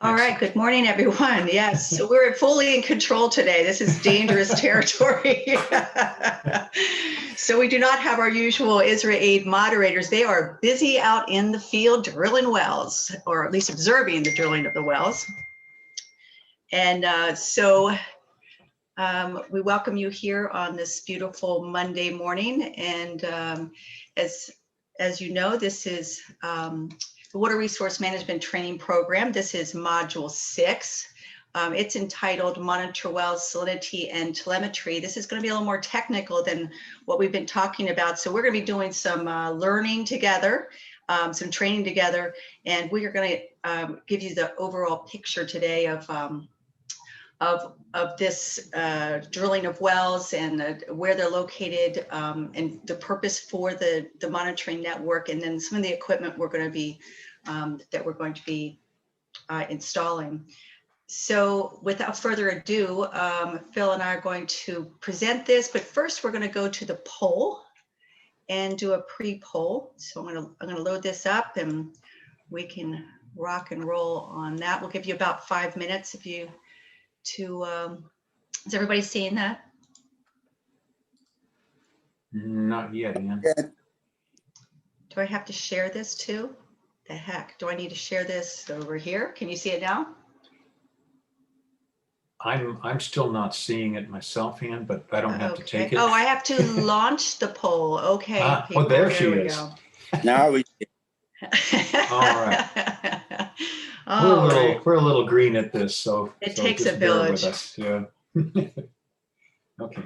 All right, good morning, everyone. Yes, so we're fully in control today. This is dangerous territory. So we do not have our usual IsraAID moderators. They are busy out in the field drilling wells, or at least observing the drilling of the wells. And we welcome you here on this beautiful Monday morning. And as you know, this is the Water Resource Management Training Program. This is Module 6. It's entitled Monitor Wells, Salinity, and Telemetry. This is going to be a little more technical than what we've been talking about. So we're going to be doing some learning together, some training together, and we are going to give you the overall picture today of this drilling of wells and where they're located, and the purpose for the monitoring network, and then some of the equipment we're going to be installing. So without further ado, Phil and I are going to present this, but first we're going to go to the poll and do a pre-poll. So I'm going to load this up and we can rock and roll on that. We'll give you about 5 minutes if you is everybody seeing that? Not yet, Ian. Do I have to share this too? The heck, do I need to share this over here? Can you see it now? I'm still not seeing it myself, Ian, but I don't have to take it. Oh, I have to launch the poll. Okay. Oh, there she is. Go. Now we. All right. We're a little green at this, so it so takes just a bear village. with us. Yeah. Okay.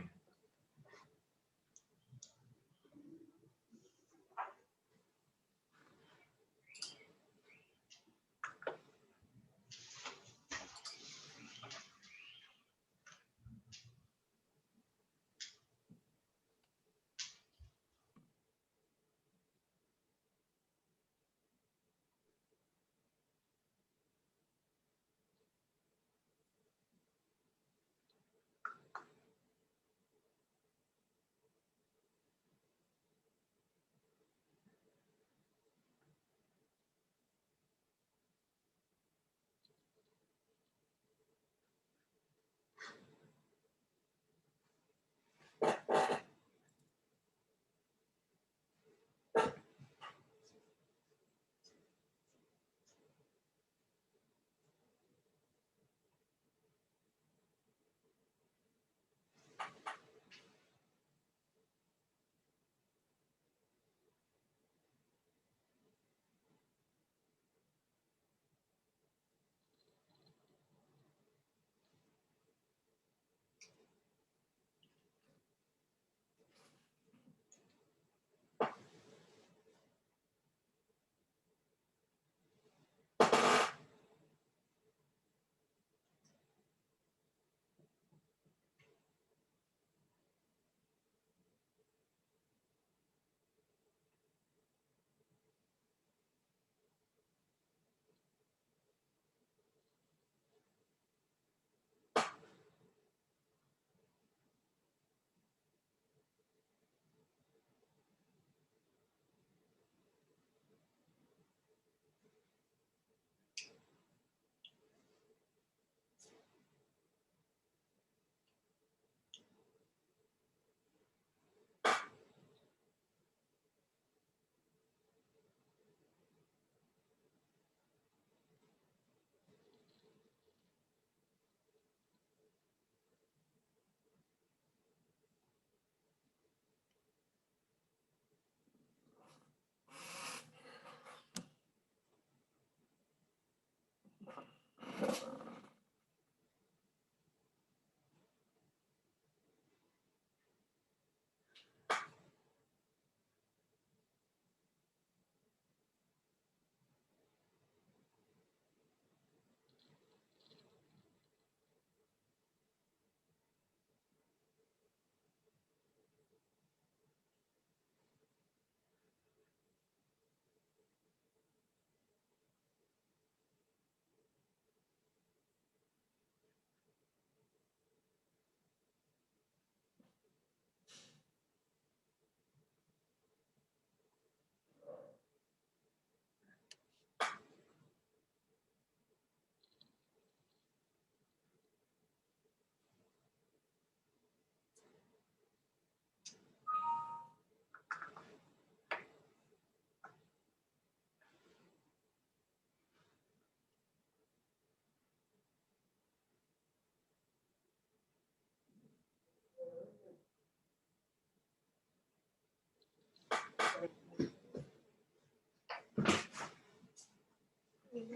When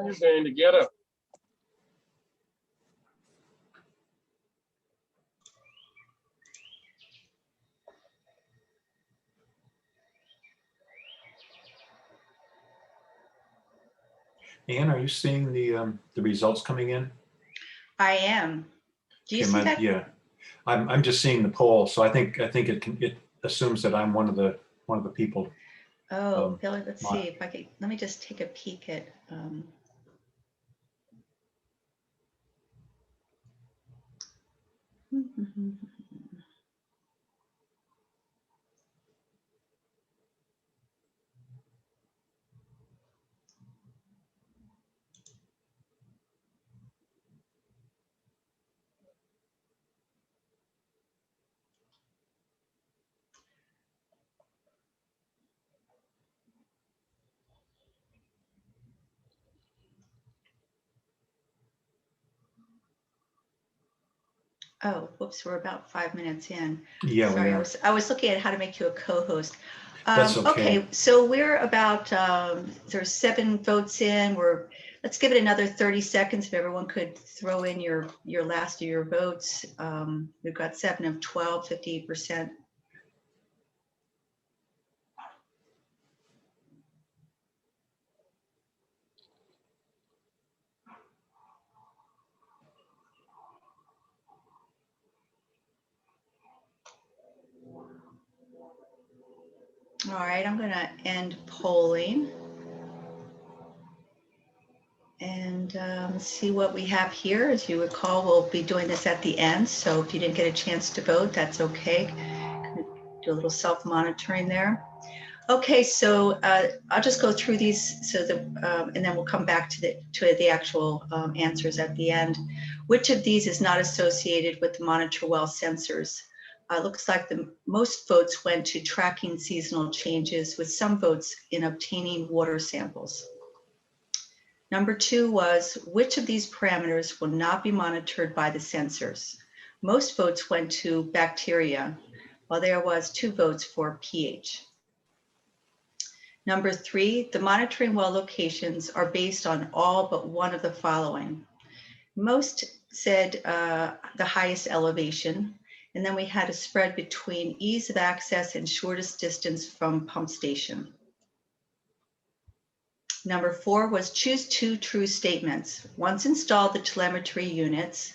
you going together? Ann, are you seeing the results coming in? I am. Do you Okay, see that? yeah, I'm just seeing the poll, so I think it assumes that I'm one of the people. Oh, Billy, let's see if I could, let me just take a peek at, oh, whoops, we're about 5 minutes in. Yeah, Sorry, we are. I was looking at how to make you a co-host. That's okay. Okay, so we're about, there's 7 votes in. Let's give it another 30 seconds if everyone could throw in your last of your votes. We've got 7 of 12, 58%. All right, I'm gonna end polling and see what we have here. As you recall, we'll be doing this at the end. So if you didn't get a chance to vote, that's okay. Do a little self-monitoring there. Okay, so I'll just go through these so that, and then we'll come back to the actual answers at the end. Which of these is not associated with the monitor well sensors? Looks like the most votes went to tracking seasonal changes, with some votes in obtaining water samples. Number 2 was, which of these parameters will not be monitored by the sensors? Most votes went to bacteria, while there was 2 votes for pH. Number 3, the monitoring well locations are based on all but one of the following. Most said the highest elevation, and then we had a spread between ease of access and shortest distance from pump station. Number 4 was choose 2 true statements. Once installed the telemetry units,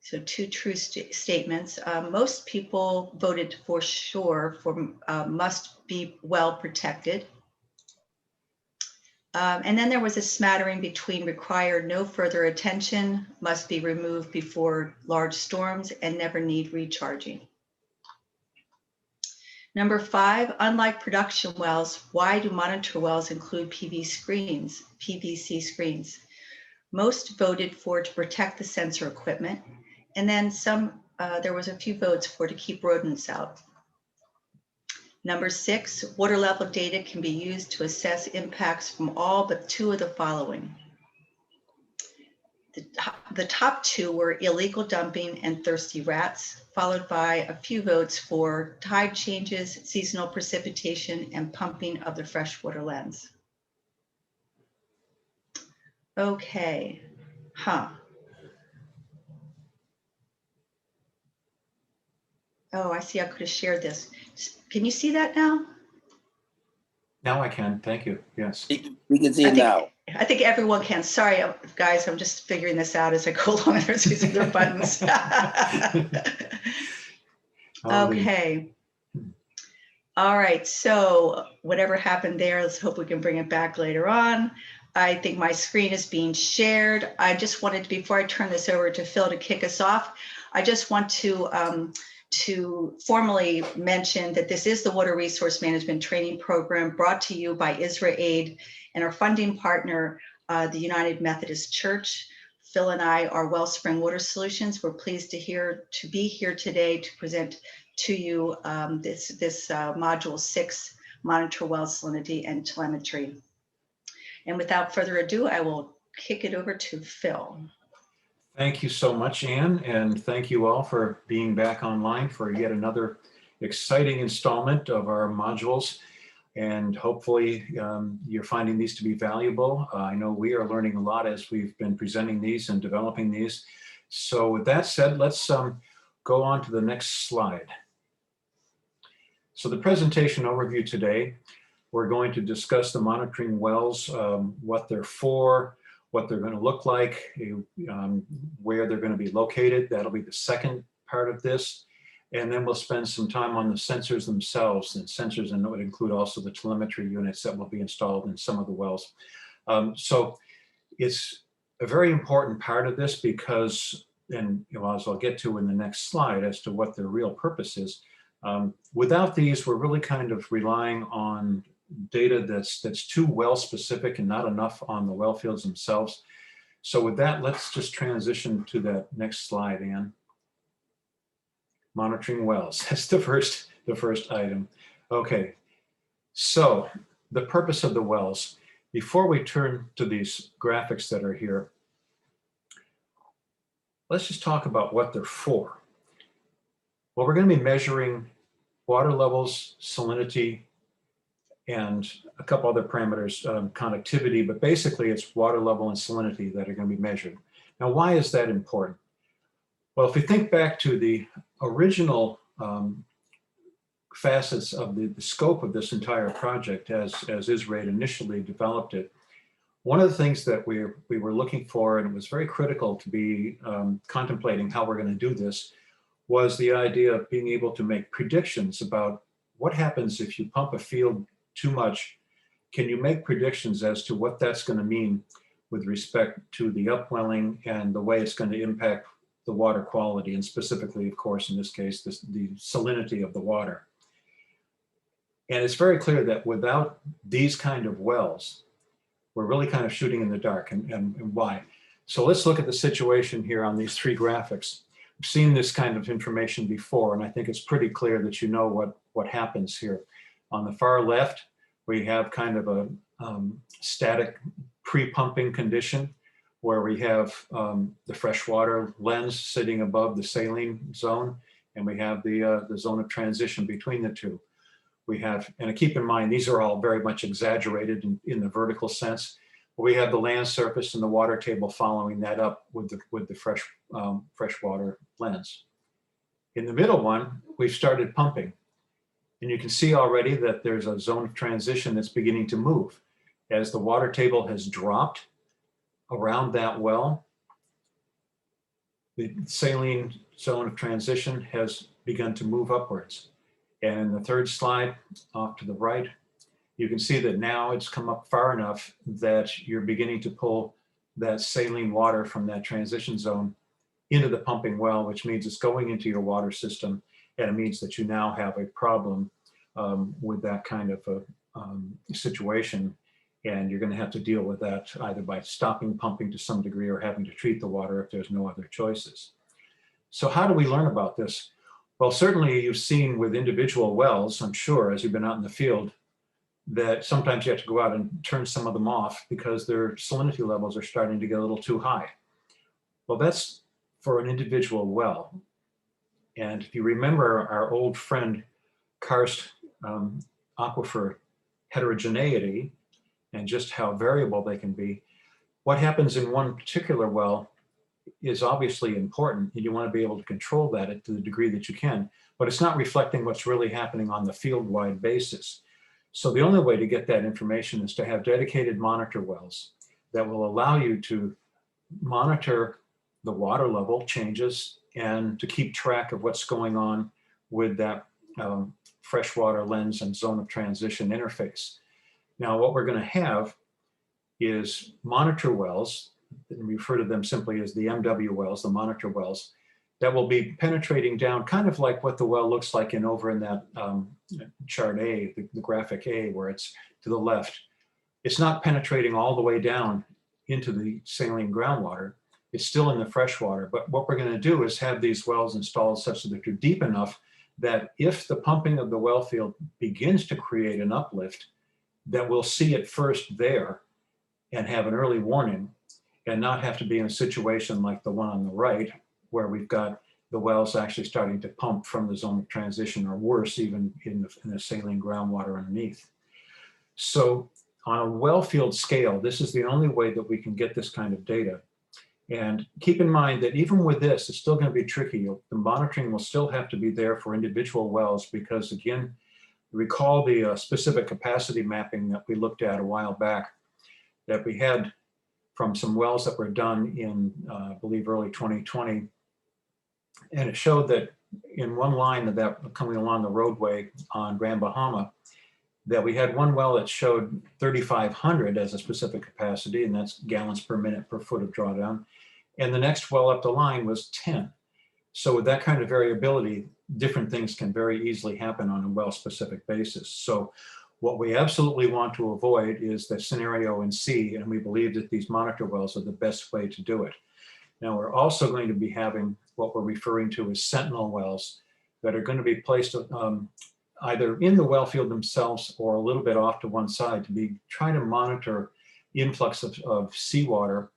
so 2 true statements. Most people voted for sure for must be well protected. And then there was a smattering between require no further attention, must be removed before large storms, and never need recharging. Number 5, unlike production wells, why do monitor wells include PVC screens? Most voted for to protect the sensor equipment, and then there was a few votes for to keep rodents out. Number 6, water level data can be used to assess impacts from all but 2 of the following. The top 2 were illegal dumping and thirsty rats, followed by a few votes for tide changes, seasonal precipitation, and pumping of the freshwater lens. Okay, Oh, I see, I could have shared this. Can you see that now? Now I can, thank you, yes. We can see it now. I think everyone can. Sorry, guys, I'm just figuring this out as I go along. There's these other buttons. Okay. All right, so whatever happened there, let's hope we can bring it back later on. I think my screen is being shared. I just wanted to, before I turn this over to Phil to kick us off, I just want to to formally mention that this is the Water Resource Management Training Program brought to you by IsraAID and our funding partner, the United Methodist Church. Phil and I are Wellspring Water Solutions. We're pleased to be here today to present to you this Module 6, Monitor Well Salinity and Telemetry. And without further ado, I will kick it over to Phil. Thank you so much, Anne, and thank you all for being back online for yet another exciting installment of our modules. And hopefully you're finding these to be valuable. I know we are learning a lot as we've been presenting these and developing these. So with that said, let's go on to the next slide. So the presentation overview today, we're going to discuss the monitoring wells, what they're for, what they're going to look like, where they're going to be located. That'll be the second part of this. And then we'll spend some time on the sensors themselves, and sensors, and it would include also the telemetry units that will be installed in some of the wells. So it's a very important part of this because, and as I'll get to in the next slide as to what their real purpose is, without these, we're really kind of relying on data that's too well specific and not enough on the well fields themselves. So with that, let's just transition to that next slide, Anne. Monitoring wells, that's the first item. Okay, so the purpose of the wells. Before we turn to these graphics that are here, let's just talk about what they're for. Well, we're going to be measuring water levels, salinity, and a couple other parameters, connectivity, but basically it's water level and salinity that are going to be measured. Now, why is that important? Well, if we think back to the original facets of the scope of this entire project as IsraAID initially developed it, one of the things that we were looking for, and it was very critical to be contemplating how we're going to do this, was the idea of being able to make predictions about what happens if you pump a field too much. Can you make predictions as to what that's going to mean with respect to the upwelling and the way it's going to impact the water quality, and specifically, of course, in this case, the salinity of the water. And it's very clear that without these kind of wells, we're really kind of shooting in the dark, and why. So let's look at the situation here on these three graphics. We've seen this kind of information before, and I think it's pretty clear that you know what happens here. On the far left, we have kind of a static pre-pumping condition where we have the freshwater lens sitting above the saline zone, and we have the zone of transition between the two. We have, and keep in mind, these are all very much exaggerated in the vertical sense. We have the land surface and the water table following that up with the freshwater lens. In the middle one, we've started pumping. And you can see already that there's a zone of transition that's beginning to move. As the water table has dropped around that well, the saline zone of transition has begun to move upwards. And in the third slide, off to the right, you can see that now it's come up far enough that you're beginning to pull that saline water from that transition zone into the pumping well, which means it's going into your water system, and it means that you now have a problem with that kind of a situation, and you're going to have to deal with that either by stopping pumping to some degree or having to treat the water if there's no other choices. So how do we learn about this? Well, certainly you've seen with individual wells, I'm sure, as you've been out in the field, that sometimes you have to go out and turn some of them off because their salinity levels are starting to get a little too high. Well, that's for an individual well. And if you remember our old friend karst aquifer heterogeneity and just how variable they can be, what happens in one particular well is obviously important, and you want to be able to control that to the degree that you can, but it's not reflecting what's really happening on the field-wide basis. So the only way to get that information is to have dedicated monitor wells that will allow you to monitor the water level changes and to keep track of what's going on with that freshwater lens and zone of transition interface. Now, what we're going to have is monitor wells, and we refer to them simply as the MW wells, the monitor wells, that will be penetrating down, kind of like what the well looks like over in that chart A, the graphic A, where it's to the left. It's not penetrating all the way down into the saline groundwater. It's still in the freshwater. But what we're going to do is have these wells installed such that they're deep enough that if the pumping of the well field begins to create an uplift, that we'll see it first there and have an early warning, and not have to be in a situation like the one on the right, where we've got the wells actually starting to pump from the zone of transition, or worse, even in the saline groundwater underneath. So on a well field scale, this is the only way that we can get this kind of data. And keep in mind that even with this, it's still going to be tricky. The monitoring will still have to be there for individual wells, because again, recall the specific capacity mapping that we looked at a while back, that we had from some wells that were done in, I believe, early 2020. And it showed that in one line of that coming along the roadway on Grand Bahama, that we had one well that showed 3,500 as a specific capacity, and that's gallons per minute per foot of drawdown. And the next well up the line was 10. So with that kind of variability, different things can very easily happen on a well-specific basis. So what we absolutely want to avoid is the scenario in C, and we believe that these monitor wells are the best way to do it. Now, we're also going to be having what we're referring to as sentinel wells that are going to be placed either in the well field themselves or a little bit off to one side, to be trying to monitor influx of seawater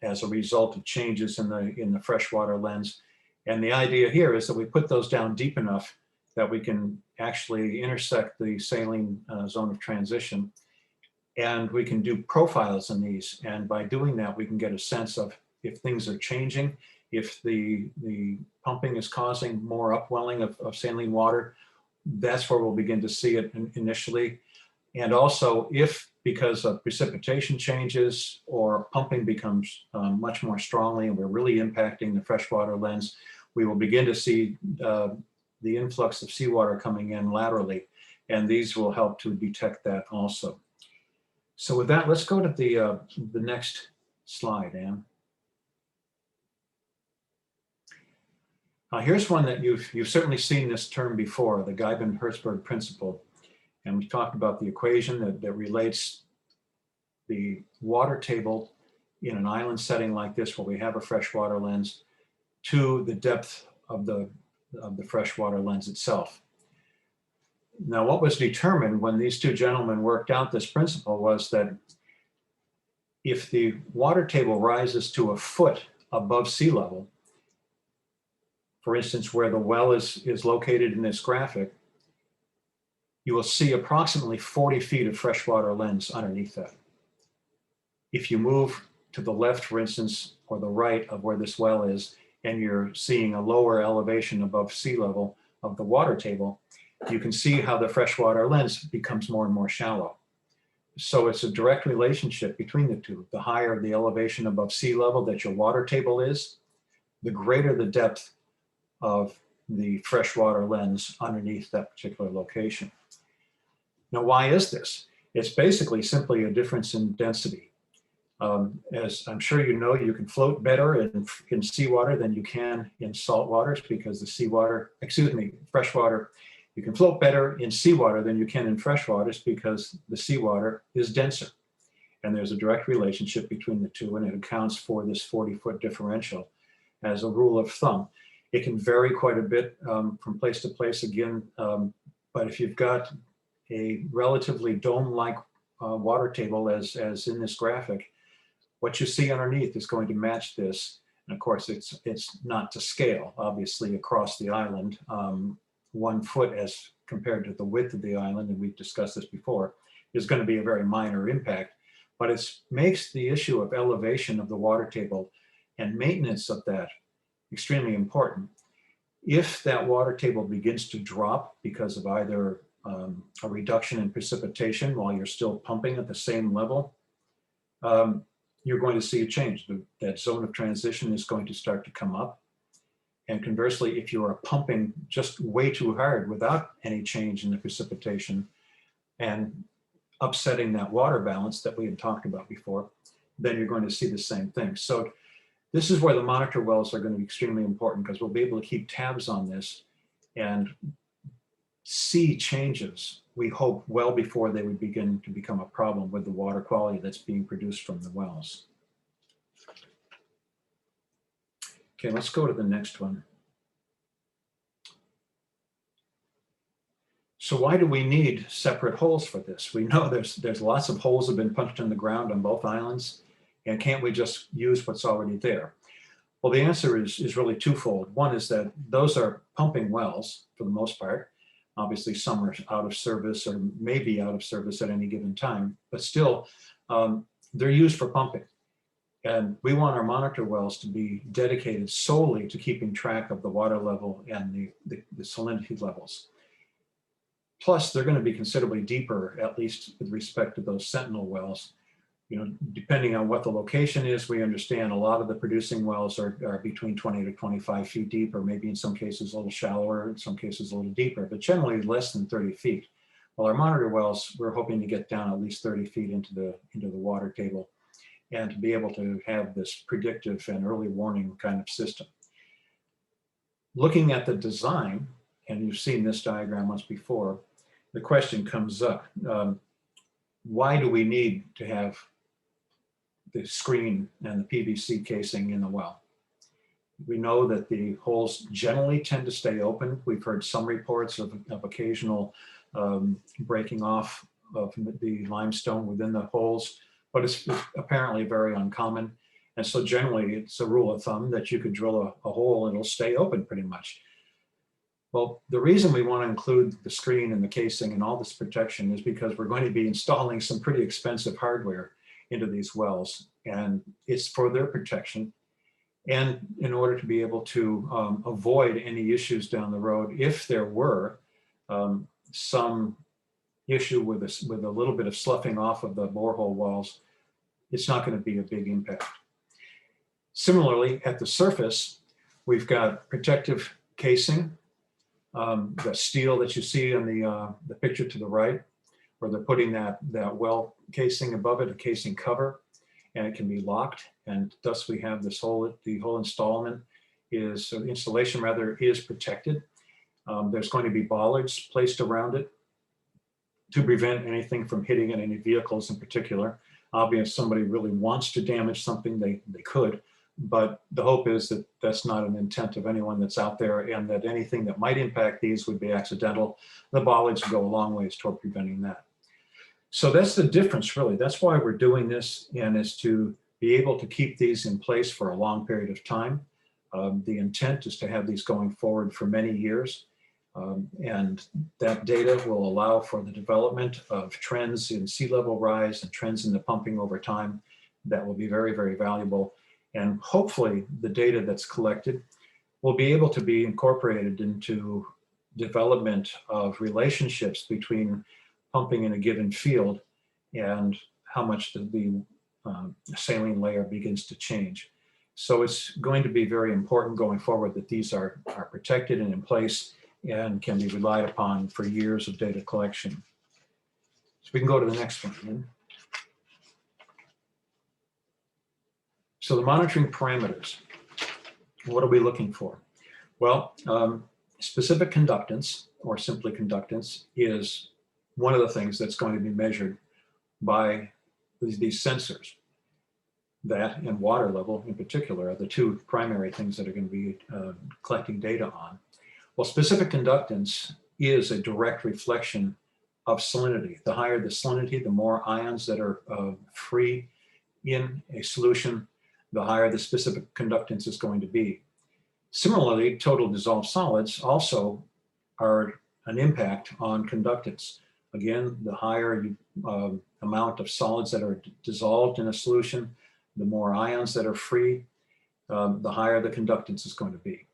as a result of changes in the freshwater lens. And the idea here is that we put those down deep enough that we can actually intersect the saline zone of transition, and we can do profiles in these. And by doing that, we can get a sense of if things are changing, if the pumping is causing more upwelling of saline water. That's where we'll begin to see it initially. And also, if because of precipitation changes or pumping becomes much more strongly and we're really impacting the freshwater lens, we will begin to see the influx of seawater coming in laterally, and these will help to detect that also. So with that, let's go to the next slide, Anne. Here's one that you've certainly seen this term before, the Geibin-Herzberg principle. And we talked about the equation that relates the water table in an island setting like this, where we have a freshwater lens, to the depth of the freshwater lens itself. Now, what was determined when these two gentlemen worked out this principle was that if the water table rises to a foot above sea level, for instance, where the well is located in this graphic, you will see approximately 40 feet of freshwater lens underneath that. If you move to the left, for instance, or the right of where this well is, and you're seeing a lower elevation above sea level of the water table, you can see how the freshwater lens becomes more and more shallow. So it's a direct relationship between the two. The higher the elevation above sea level that your water table is, the greater the depth of the freshwater lens underneath that particular location. Now, why is this? It's basically simply a difference in density. As I'm sure you know, you can float better in seawater than you can in salt waters, because freshwater, you can float better in seawater than you can in freshwaters because the seawater is denser. And there's a direct relationship between the two, and it accounts for this 40-foot differential as a rule of thumb. It can vary quite a bit from place to place again, but if you've got a relatively dome-like water table as in this graphic, what you see underneath is going to match this. And of course, it's not to scale, obviously, across the island. 1 foot as compared to the width of the island, and we've discussed this before, is going to be a very minor impact. But it makes the issue of elevation of the water table and maintenance of that extremely important. If that water table begins to drop because of either a reduction in precipitation while you're still pumping at the same level, you're going to see a change. That zone of transition is going to start to come up. And conversely, if you are pumping just way too hard without any change in the precipitation and upsetting that water balance that we had talked about before, then you're going to see the same thing. So This is where the monitor wells are going to be extremely important, because we'll be able to keep tabs on this and see changes, we hope, well before they would begin to become a problem with the water quality that's being produced from the wells. Okay, let's go to the next one. So why do we need separate holes for this? We know there's lots of holes that have been punched in the ground on both islands, and can't we just use what's already there? Well, the answer is really twofold. One is that those are pumping wells for the most part. Obviously, some are out of service or may be out of service at any given time, but still, they're used for pumping. And we want our monitor wells to be dedicated solely to keeping track of the water level and the salinity levels. Plus, they're going to be considerably deeper, at least with respect to those sentinel wells. You know, depending on what the location is, we understand a lot of the producing wells are between 20 to 25 feet deep, or maybe in some cases a little shallower, in some cases a little deeper, but generally less than 30 feet. Well, our monitor wells, we're hoping to get down at least 30 feet into the water table, and to be able to have this predictive and early warning kind of system. Looking at the design, and you've seen this diagram once before, the question comes up, why do we need to have the screen and the PVC casing in the well? We know that the holes generally tend to stay open. We've heard some reports of occasional breaking off of the limestone within the holes, but it's apparently very uncommon. And so generally it's a rule of thumb that you could drill a hole and it'll stay open pretty much. Well, the reason we want to include the screen and the casing and all this protection is because we're going to be installing some pretty expensive hardware into these wells, and it's for their protection. And in order to be able to avoid any issues down the road, if there were some issue with a little bit of sloughing off of the borehole walls, it's not going to be a big impact. Similarly, at the surface, we've got protective casing. The steel that you see in the picture to the right, where they're putting that well casing above it, a casing cover, and it can be locked. And thus we have this the whole installation is protected. There's going to be bollards placed around it to prevent anything from hitting any vehicles in particular. Obviously, if somebody really wants to damage something, they could. But the hope is that that's not an intent of anyone that's out there, and that anything that might impact these would be accidental. The bollards go a long ways toward preventing that. So that's the difference, really. That's why we're doing this, and is to be able to keep these in place for a long period of time. The intent is to have these going forward for many years. And that data will allow for the development of trends in sea level rise and trends in the pumping over time. That will be very, very valuable. And hopefully the data that's collected will be able to be incorporated into development of relationships between pumping in a given field and how much the saline layer begins to change. So it's going to be very important going forward that these are protected and in place and can be relied upon for years of data collection. So we can go to the next one. Ian. So the monitoring parameters, what are we looking for? Well, specific conductance, or simply conductance, is one of the things that's going to be measured by these sensors. That and water level in particular are the two primary things that are going to be collecting data on. Well, specific conductance is a direct reflection of salinity. The higher the salinity, the more ions that are free in a solution, the higher the specific conductance is going to be. Similarly, total dissolved solids also are an impact on conductance. Again, the higher amount of solids that are dissolved in a solution, the more ions that are free, the higher the conductance is going to be.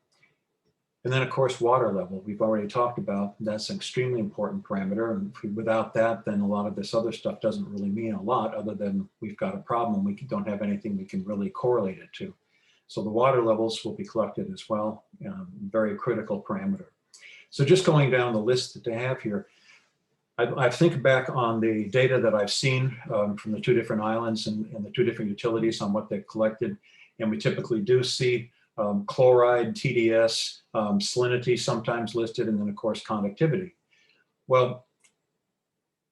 And then, of course, water level, we've already talked about. That's an extremely important parameter. And without that, then a lot of this other stuff doesn't really mean a lot, other than we've got a problem. We don't have anything we can really correlate it to. So the water levels will be collected as well, very critical parameter. So just going down the list that they have here, I think back on the data that I've seen from the two different islands and the two different utilities on what they've collected. And we typically do see chloride, TDS, salinity sometimes listed, and then of course conductivity. Well,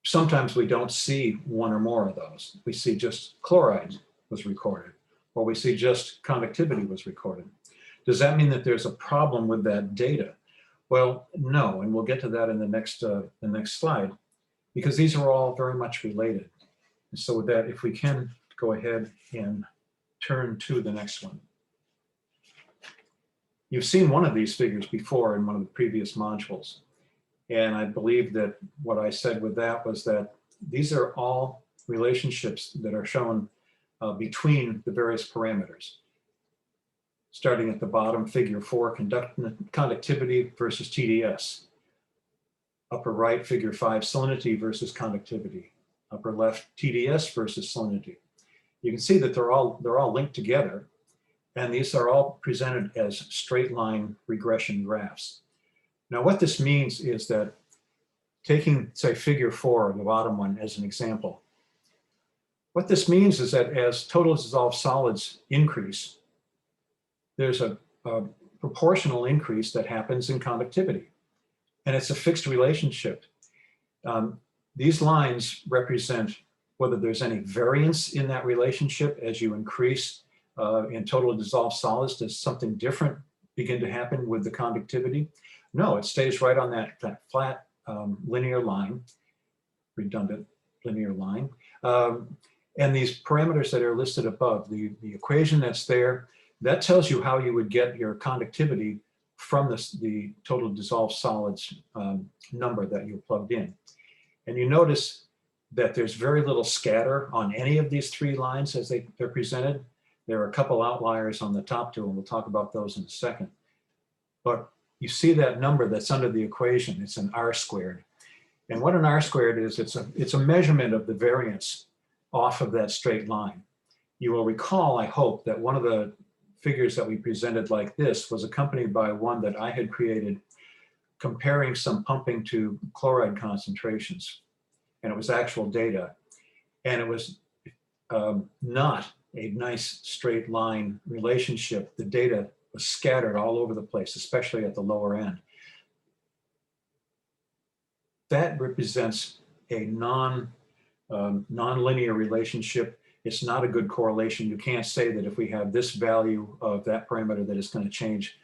sometimes we don't see one or more of those. We see just chloride was recorded, or we see just conductivity was recorded. Does that mean that there's a problem with that data? Well, no, and we'll get to that in the next slide, because these are all very much related. And so with that, if we can go ahead and turn to the next one. You've seen one of these figures before in one of the previous modules. And I believe that what I said with that was that these are all relationships that are shown between the various parameters. Starting at the bottom, figure 4, conductivity versus TDS. Upper right, figure 5, salinity versus conductivity. Upper left, TDS versus salinity. You can see that they're all linked together, and these are all presented as straight line regression graphs. Now, what this means is that taking, say, figure 4, the bottom one, as an example, what this means is that as total dissolved solids increase, there's a proportional increase that happens in conductivity, and it's a fixed relationship. These lines represent whether there's any variance in that relationship as you increase in total dissolved solids. Does something different begin to happen with the conductivity? No, it stays right on that flat linear line, redundant linear line. And these parameters that are listed above, the equation that's there, that tells you how you would get your conductivity from the total dissolved solids number that you plugged in. And you notice that there's very little scatter on any of these three lines as they're presented. There are a couple outliers on the top two, and we'll talk about those in a second. But you see that number that's under the equation, it's an R squared. And what an R squared is, it's a measurement of the variance off of that straight line. You will recall, I hope, that one of the figures that we presented like this was accompanied by one that I had created comparing some pumping to chloride concentrations. And it was actual data. And it was not a nice straight line relationship. The data was scattered all over the place, especially at the lower end. That represents a non-linear relationship. It's not a good correlation. You can't say that if we have this value of that parameter that it's going to change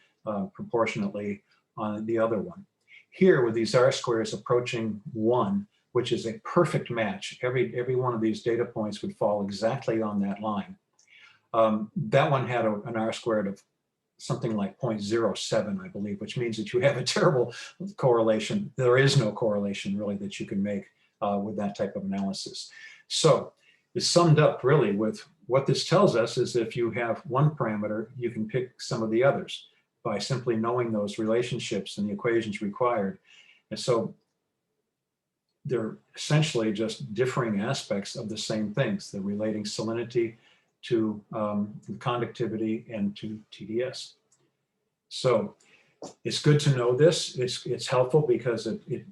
proportionately on the other one. Here, with these R squares approaching 1, which is a perfect match, every one of these data points would fall exactly on that line. That one had an R squared of something like 0.07, I believe, which means that you have a terrible correlation. There is no correlation really that you can make with that type of analysis. So it's summed up really with what this tells us is if you have one parameter, you can pick some of the others by simply knowing those relationships and the equations required. And so they're essentially just differing aspects of the same things. They're relating salinity to conductivity and to TDS. So it's good to know this. It's helpful because it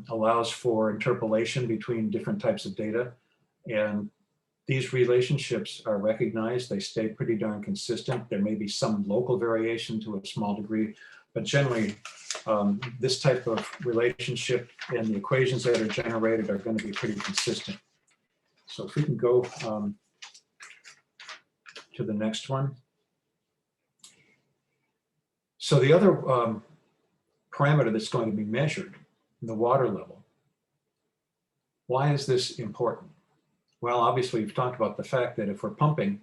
allows for interpolation between different types of data. And these relationships are recognized. They stay pretty darn consistent. There may be some local variation to a small degree, but generally this type of relationship and the equations that are generated are going to be pretty consistent. So if we can go to the next one. So the other parameter that's going to be measured, the water level. Why is this important? Well, obviously we've talked about the fact that if we're pumping,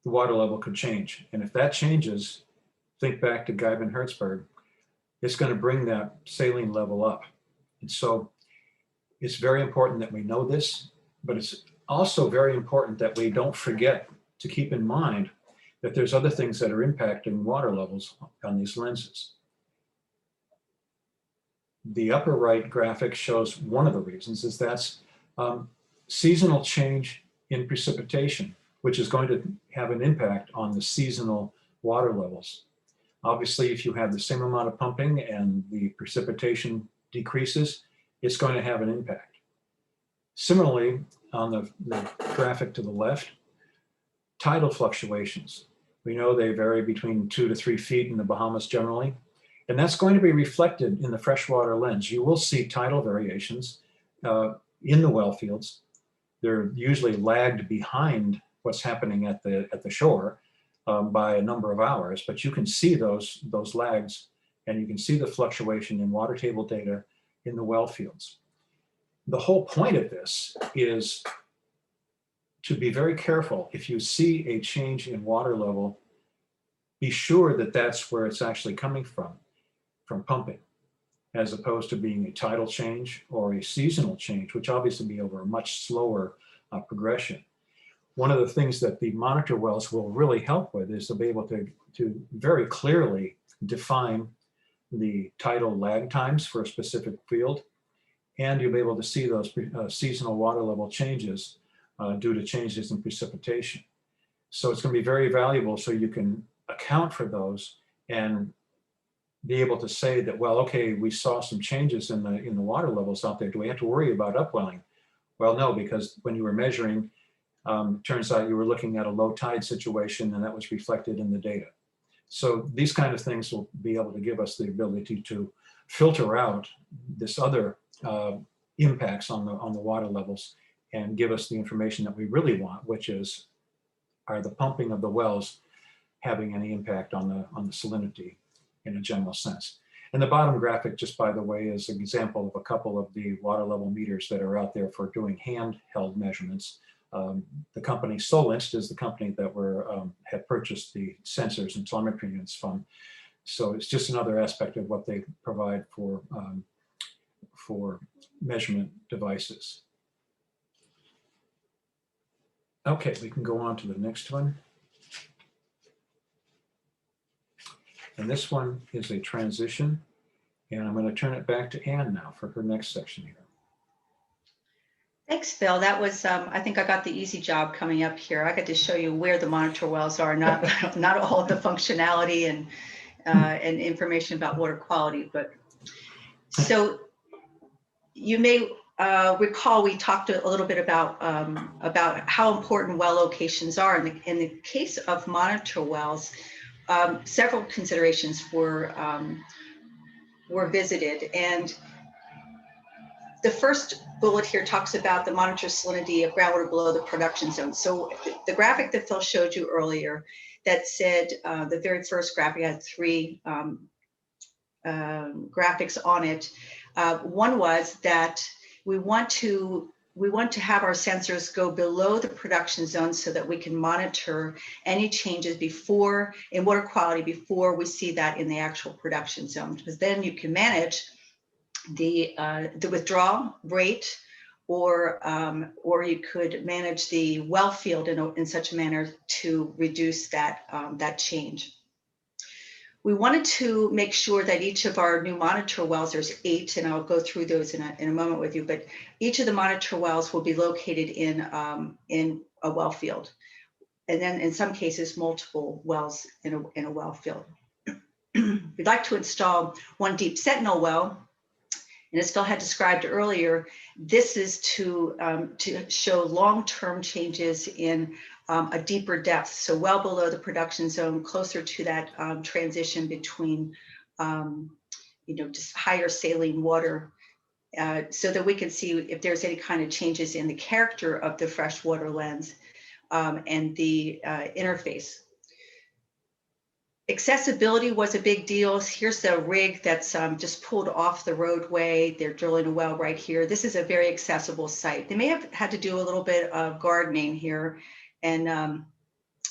the water level could change. And if that changes, think back to Guyman-Herzberg, it's going to bring that saline level up. And so it's very important that we know this, but it's also very important that we don't forget to keep in mind that there's other things that are impacting water levels on these lenses. The upper right graphic shows one of the reasons is that's seasonal change in precipitation, which is going to have an impact on the seasonal water levels. Obviously, if you have the same amount of pumping and the precipitation decreases, it's going to have an impact. Similarly, on the graphic to the left, tidal fluctuations. We know they vary between 2 to 3 feet in the Bahamas generally, and that's going to be reflected in the freshwater lens. You will see tidal variations in the well fields. They're usually lagged behind what's happening at the shore by a number of hours, but you can see those lags, and you can see the fluctuation in water table data in the well fields. The whole point of this is to be very careful. If you see a change in water level, be sure that that's where it's actually coming from pumping, as opposed to being a tidal change or a seasonal change, which obviously be over a much slower progression. One of the things that the monitor wells will really help with is to be able to very clearly define the tidal lag times for a specific field, and you'll be able to see those seasonal water level changes due to changes in precipitation. So it's going to be very valuable, so you can account for those and be able to say that, well, okay, we saw some changes in the water levels out there. Do we have to worry about upwelling? Well, no, because when you were measuring, turns out you were looking at a low tide situation, and that was reflected in the data. So these kind of things will be able to give us the ability to filter out this other impacts on the water levels and give us the information that we really want, which is, are the pumping of the wells having any impact on the salinity in a general sense? And the bottom graphic, just by the way, is an example of a couple of the water level meters that are out there for doing handheld measurements. The company Solinst is the company that had purchased the sensors and telemetry units from. So it's just another aspect of what they provide for measurement devices. Okay, we can go on to the next one. And this one is a transition, and I'm going to turn it back to Ann now for her next section here. Thanks, Phil. That was, I think I got the easy job coming up here. I got to show you where the monitor wells are, not all of the functionality and information about water quality. But so you may recall we talked a little bit about how important well locations are. In the case of monitor wells, several considerations were visited, and the first bullet here talks about the monitor salinity of groundwater below the production zone. So the graphic that Phil showed you earlier that said, the very first graphic had 3 graphics on it. One was that we want to have our sensors go below the production zone so that we can monitor any changes in water quality before we see that in the actual production zone, because then you can manage the withdrawal rate, or you could manage the well field in such a manner to reduce that change. We wanted to make sure that each of our new monitor wells, there's 8, and I'll go through those in a moment with you, but each of the monitor wells will be located in a well field, and then in some cases multiple wells in a well field. We'd like to install one deep sentinel well. And as Phil had described earlier, this is to show long-term changes in a deeper depth, so well below the production zone, closer to that transition between, just higher saline water, so that we can see if there's any kind of changes in the character of the freshwater lens and the interface. Accessibility was a big deal. Here's the rig that's just pulled off the roadway. They're drilling a well right here. This is a very accessible site. They may have had to do a little bit of gardening here and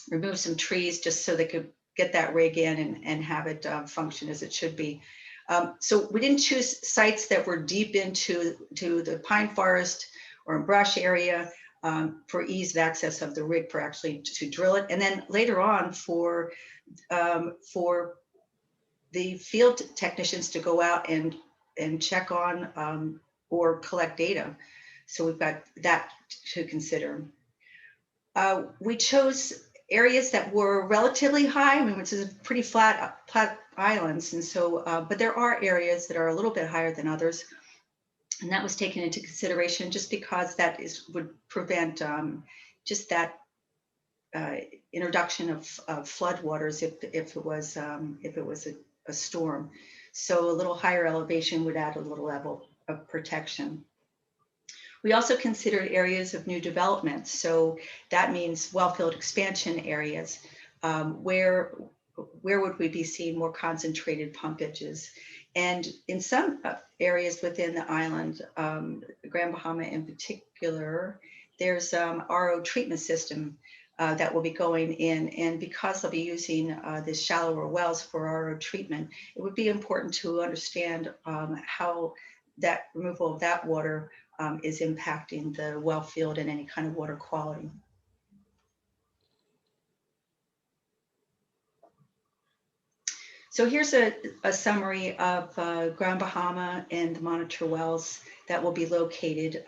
remove some trees just so they could get that rig in and have it function as it should be. So we didn't choose sites that were deep into the pine forest or brush area for ease of access of the rig for actually to drill it. And then later on for the field technicians to go out and check on or collect data. So we've got that to consider. We chose areas that were relatively high, which is pretty flat islands. And so, but there are areas that are a little bit higher than others. And that was taken into consideration just because that would prevent just that introduction of floodwaters if it was a storm. So a little higher elevation would add a little level of protection. We also considered areas of new development. So that means well field expansion areas. Where would we be seeing more concentrated pumpages? And in some areas within the island, Grand Bahama in particular, there's RO treatment system that will be going in. And because they'll be using the shallower wells for RO treatment, it would be important to understand how that removal of that water is impacting the well field and any kind of water quality. So here's a summary of Grand Bahama and the monitor wells that will be located.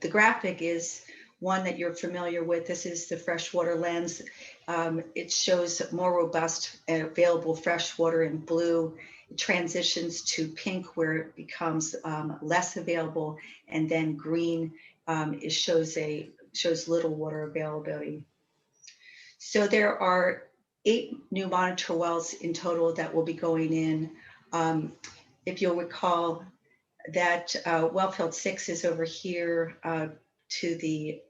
The graphic is one that you're familiar with. This is the freshwater lens. It shows more robust and available freshwater in blue. It transitions to pink where it becomes less available, and then green it shows little water availability. So there are 8 new monitor wells in total that will be going in. If you'll recall that Wellfield 6 is over here to the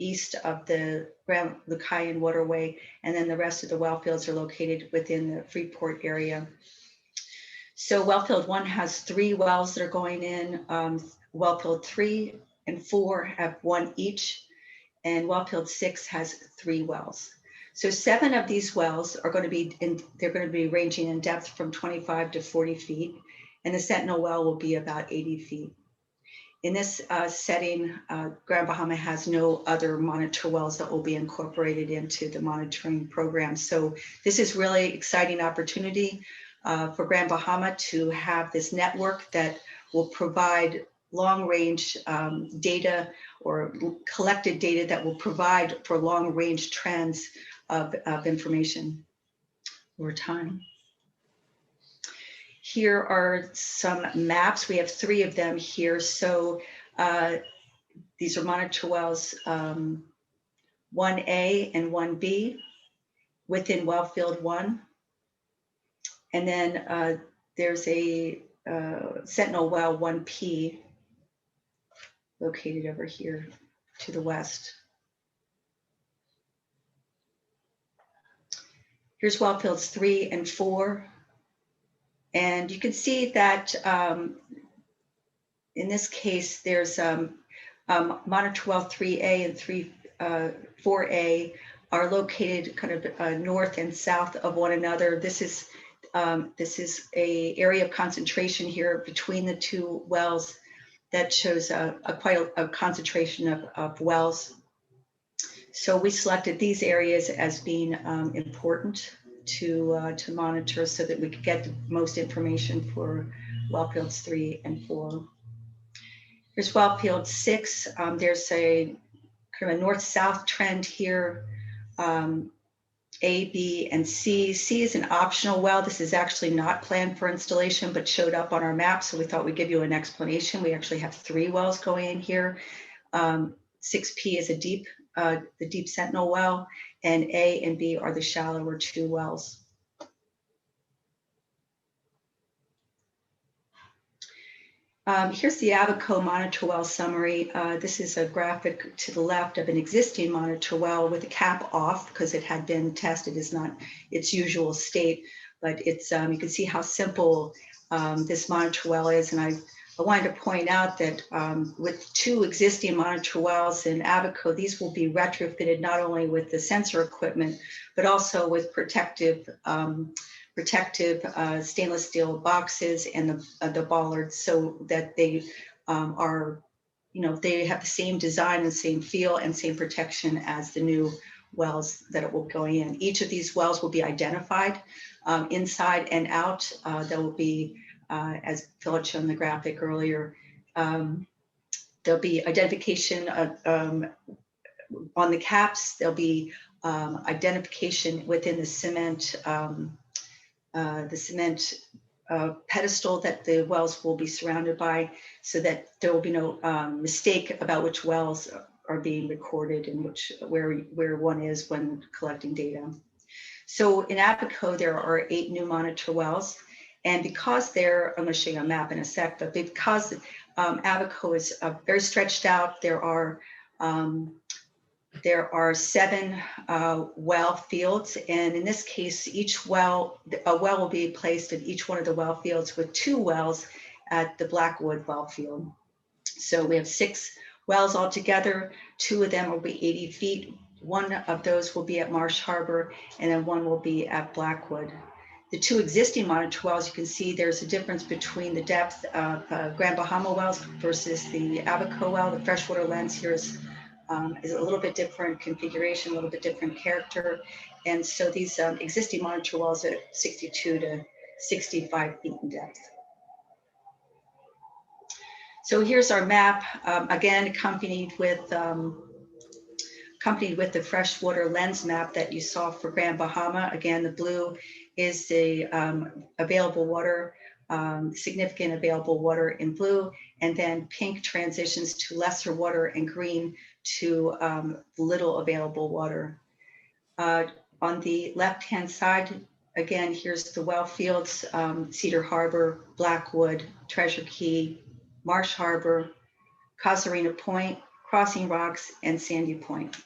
east of the Grand Lucayan waterway, and then the rest of the well fields are located within the Freeport area. So Wellfield 1 has 3 wells that are going in. Wellfield 3 and 4 have 1 each, and Wellfield 6 has 3 wells. So 7 of these wells are going to be they're going to be ranging in depth from 25 to 40 feet, and the Sentinel well will be about 80 feet. In this setting, Grand Bahama has no other monitor wells that will be incorporated into the monitoring program. So this is really exciting opportunity for Grand Bahama to have this network that will provide long-range data or collected data that will provide for long-range trends of information over time. Here are some maps. We have 3 of them here. So these are monitor wells 1A and 1B within Wellfield 1. And then there's a Sentinel well 1P located over here to the west. Here's Wellfields 3 and 4. And you can see that in this case, there's monitor well 3A and 4A are located kind of north and south of one another. This is a area of concentration here between the 2 wells that shows quite a concentration of wells. So we selected these areas as being important to monitor so that we could get the most information for Wellfields 3 and 4. Here's Wellfield 6. There's a kind of a north-south trend here, A, B, and C. C is an optional well. This is actually not planned for installation, but showed up on our map, so we thought we'd give you an explanation. We actually have 3 wells going in here. 6P is the deep Sentinel well, and A and B are the shallower 2 wells. Here's the Abaco monitor well summary. This is a graphic to the left of an existing monitor well with the cap off because it had been tested. It's not its usual state, but it's you can see how simple this monitor well is. And I wanted to point out that with 2 existing monitor wells in Abaco, these will be retrofitted not only with the sensor equipment, but also with protective stainless steel boxes and the bollards, so that they are, they have the same design and same feel and same protection as the new wells that it will go in. Each of these wells will be identified inside and out. There will be, as Phil had shown the graphic earlier, there'll be identification on the caps. There'll be identification within the cement pedestal that the wells will be surrounded by, so that there will be no mistake about which wells are being recorded and where one is when collecting data. So in Abaco, there are 8 new monitor wells. And because I'm going to show you a map in a sec, but because Abaco is very stretched out, there are 7 well fields. And in this case, a well will be placed in each one of the well fields, with 2 wells at the Blackwood well field. So we have 6 wells altogether. 2 of them will be 80 feet. 1 of those will be at Marsh Harbor, and then 1 will be at Blackwood. The 2 existing monitor wells, you can see there's a difference between the depth of Grand Bahama wells versus the Abaco well. The freshwater lens here is a little bit different configuration, a little bit different character. And so these existing monitor wells are 62 to 65 feet in depth. So here's our map, again, accompanied with the freshwater lens map that you saw for Grand Bahama. Again, the blue is the available water, significant available water in blue, and then pink transitions to lesser water, and green to little available water. On the left-hand side, again, here's the well fields, Cedar Harbor, Blackwood, Treasure Key, Marsh Harbor, Casuarina Point, Crossing Rocks, and Sandy Point.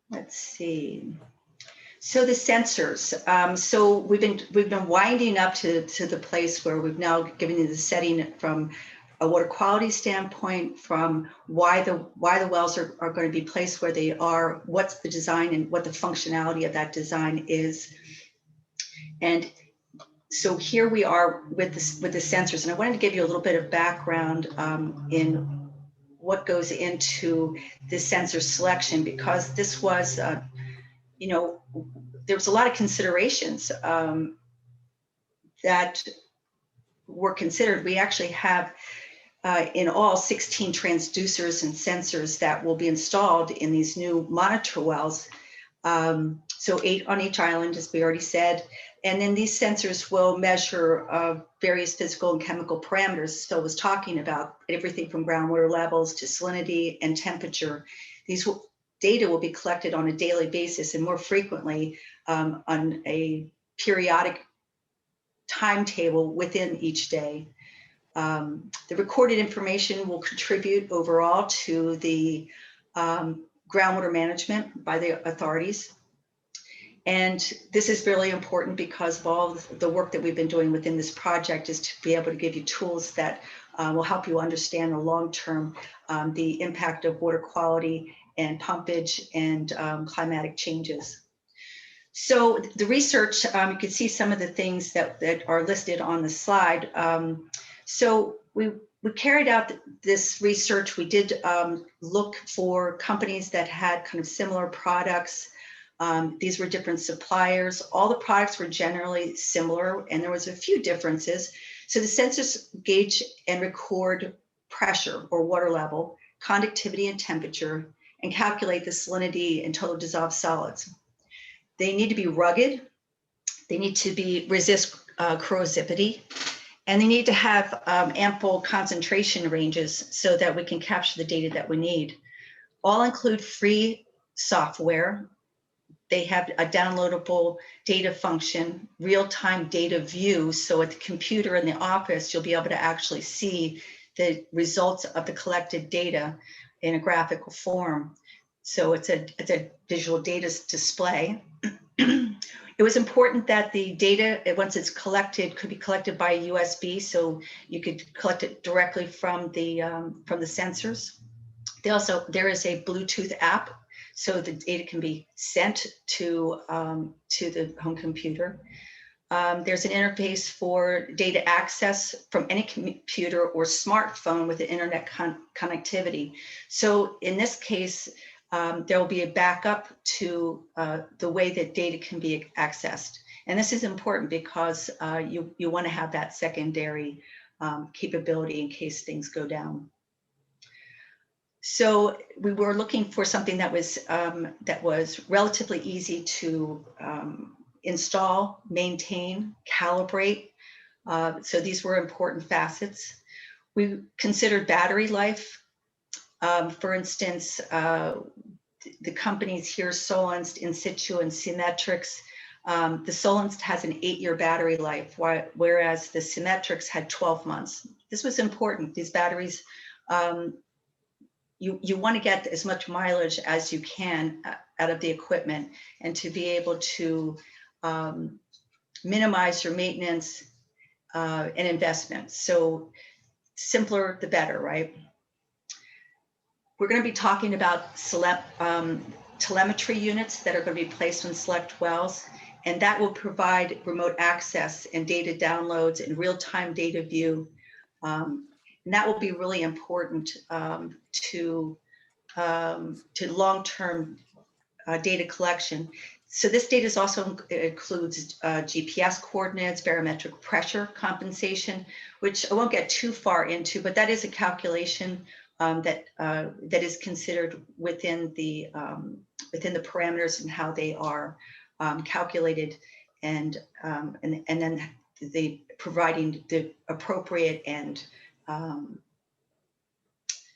Let's see. So the sensors. So we've been winding up to the place where we've now given you the setting from a water quality standpoint, from why the wells are going to be placed where they are, what's the design and what the functionality of that design is. And so here we are with the sensors, and I wanted to give you a little bit of background in what goes into this sensor selection, because this was, there was a lot of considerations that were considered. We actually have in all 16 transducers and sensors that will be installed in these new monitor wells. So 8 on each island, as we already said. And then these sensors will measure various physical and chemical parameters. Phil was talking about everything from groundwater levels to salinity and temperature. These data will be collected on a daily basis, and more frequently on a periodic timetable within each day. The recorded information will contribute overall to the groundwater management by the authorities. And this is really important because of all the work that we've been doing within this project, is to be able to give you tools that will help you understand the long-term, the impact of water quality and pumpage and climatic changes. So the research, you can see some of the things that are listed on the slide. So we carried out this research. We did look for companies that had kind of similar products. These were different suppliers. All the products were generally similar, and there was a few differences. So the sensors gauge and record pressure or water level, conductivity and temperature, and calculate the salinity and total dissolved solids. They need to be rugged. They need to resist corrosivity, and they need to have ample concentration ranges so that we can capture the data that we need. All include free software. They have a downloadable data function, real-time data view. So at the computer in the office, you'll be able to actually see the results of the collected data in a graphical form. So it's a visual data display. It was important that the data, once it's collected, could be collected by USB, so you could collect it directly from the sensors. There is a Bluetooth app, so the data can be sent to the home computer. There's an interface for data access from any computer or smartphone with an internet connectivity. So in this case, there will be a backup to the way that data can be accessed. And this is important because you want to have that secondary capability in case things go down. So we were looking for something that was relatively easy to install, maintain, calibrate. So these were important facets. We considered battery life. For instance, the companies here, Solence, In Situ, and Symmetrics, the Solence has an 8-year battery life, whereas the Symmetrics had 12 months. This was important. These batteries, you want to get as much mileage as you can out of the equipment, and to be able to minimize your maintenance and investment. So simpler, the better, right? We're going to be talking about telemetry units that are going to be placed on select wells, and that will provide remote access and data downloads and real-time data view. And that will be really important to long-term data collection. So this data is also includes GPS coordinates, barometric pressure compensation, which I won't get too far into, but that is a calculation that is considered within the parameters and how they are calculated, and then providing the appropriate and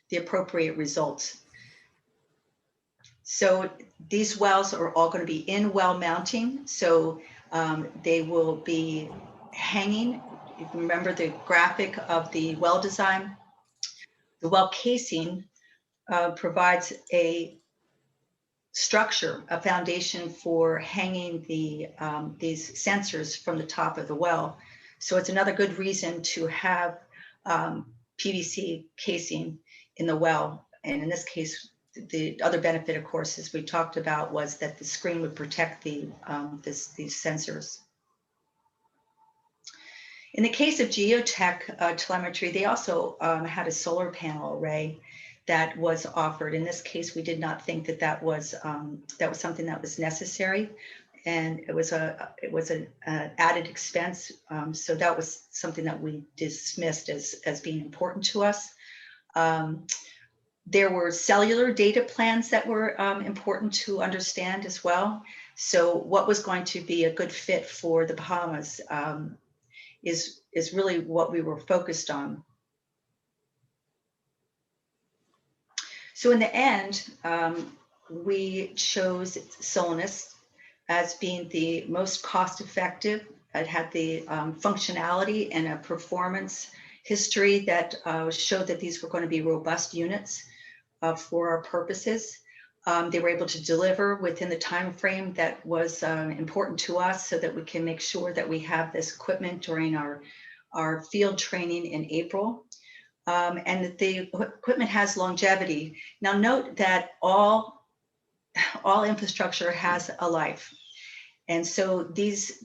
the appropriate results. So these wells are all going to be in well mounting. So they will be hanging. If you remember the graphic of the well design, the well casing provides a structure, a foundation for hanging these sensors from the top of the well. So it's another good reason to have PVC casing in the well. And in this case, the other benefit, of course, as we talked about, was that the screen would protect these sensors. In the case of geotech telemetry, they also had a solar panel array that was offered. In this case, we did not think that was something that was necessary, and it was an added expense. So that was something that we dismissed as being important to us. There were cellular data plans that were important to understand as well. So what was going to be a good fit for the Bahamas is really what we were focused on. So in the end, we chose Solence as being the most cost-effective. It had the functionality and a performance history that showed that these were going to be robust units for our purposes. They were able to deliver within the time frame that was important to us, so that we can make sure that we have this equipment during our field training in April. And that the equipment has longevity. Now note that all infrastructure has a life. And so these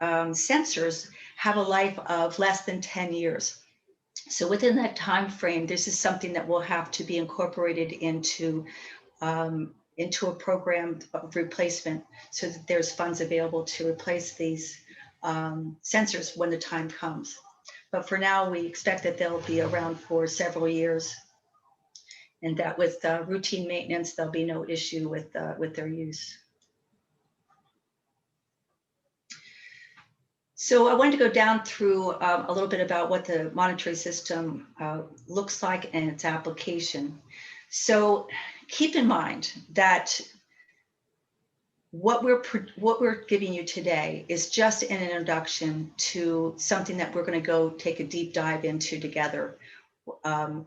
sensors have a life of less than 10 years. So within that time frame, this is something that will have to be incorporated into a program of replacement, so that there's funds available to replace these sensors when the time comes. But for now, we expect that they'll be around for several years, and that with routine maintenance, there'll be no issue with their use. So I wanted to go down through a little bit about what the monitoring system looks like and its application. So keep in mind that what we're giving you today is just an introduction to something that we're going to go take a deep dive into together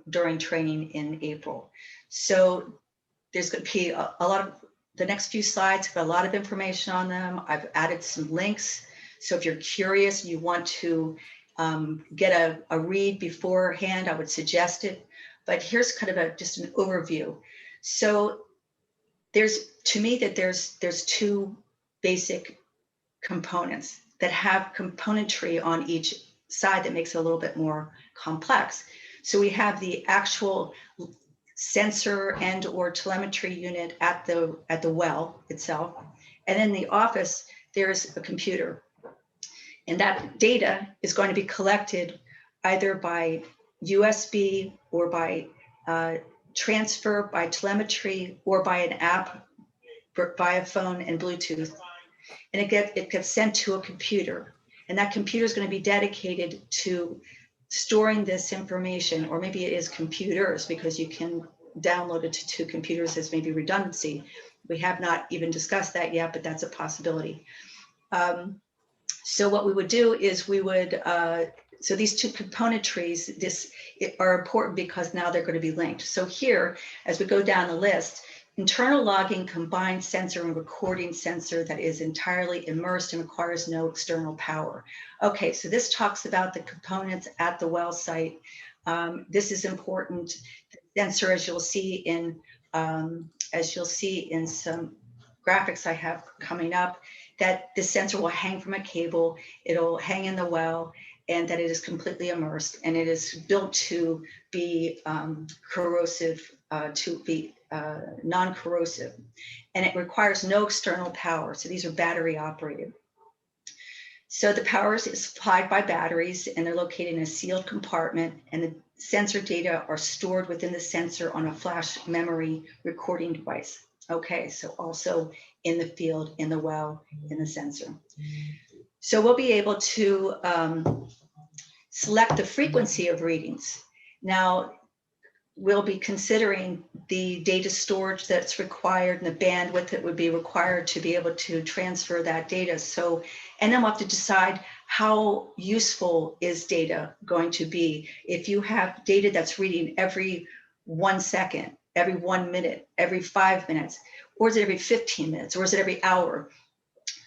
during training in April. So there's going to be a lot of, the next few slides have a lot of information on them. I've added some links. So if you're curious and you want to get a read beforehand, I would suggest it. But here's kind of just an overview. So there's two basic components that have componentry on each side that makes it a little bit more complex. So we have the actual sensor and or telemetry unit at the well itself. And in the office, there's a computer. And that data is going to be collected either by USB or by transfer, by telemetry, or by an app, via phone and Bluetooth. And it gets sent to a computer. And that computer is going to be dedicated to storing this information, or maybe it is computers because you can download it to two computers as maybe redundancy. We have not even discussed that yet, but that's a possibility. So what we would do is we would, so these two component trees are important because now they're going to be linked. So here, as we go down the list, internal logging combined sensor and recording sensor that is entirely immersed and requires no external power. Okay, so this talks about the components at the well site. This is important. The sensor, as you'll see in some graphics I have coming up, that the sensor will hang from a cable, it'll hang in the well, and that it is completely immersed, and it is built to be corrosive, to be non-corrosive, and it requires no external power. So these are battery operated. So the power is supplied by batteries, and they're located in a sealed compartment, and the sensor data are stored within the sensor on a flash memory recording device. Okay, so also in the field, in the well, in the sensor. So we'll be able to select the frequency of readings. Now, we'll be considering the data storage that's required and the bandwidth that would be required to be able to transfer that data. So, and then we'll have to decide how useful is data going to be. If you have data that's reading every 1 second, every 1 minute, every 5 minutes, or is it every 15 minutes, or is it every hour?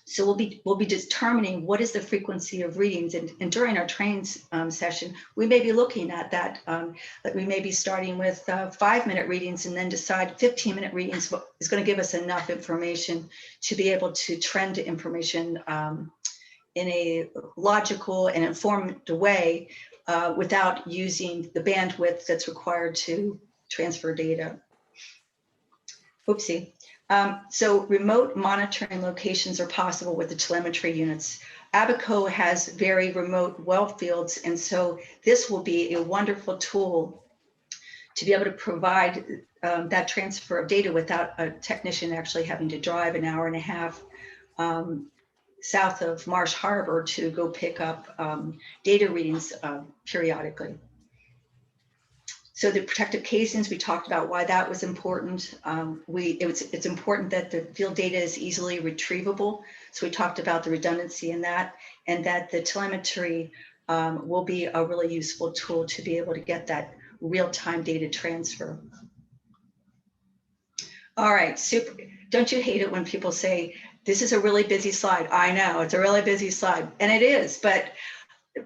So we'll be determining what is the frequency of readings, and during our training session, we may be looking at that. That we may be starting with 5-minute readings and then decide 15-minute readings is going to give us enough information to be able to trend information in a logical and informed way without using the bandwidth that's required to transfer data. Oopsie. So remote monitoring locations are possible with the telemetry units. Abaco has very remote well fields, and so this will be a wonderful tool to be able to provide that transfer of data without a technician actually having to drive an hour and a half south of Marsh Harbor to go pick up data readings periodically. So the protective casings, we talked about why that was important. It's important that the field data is easily retrievable. So we talked about the redundancy in that, and that the telemetry will be a really useful tool to be able to get that real-time data transfer. All right, super. Don't you hate it when people say, this is a really busy slide? I know, it's a really busy slide, and it is, but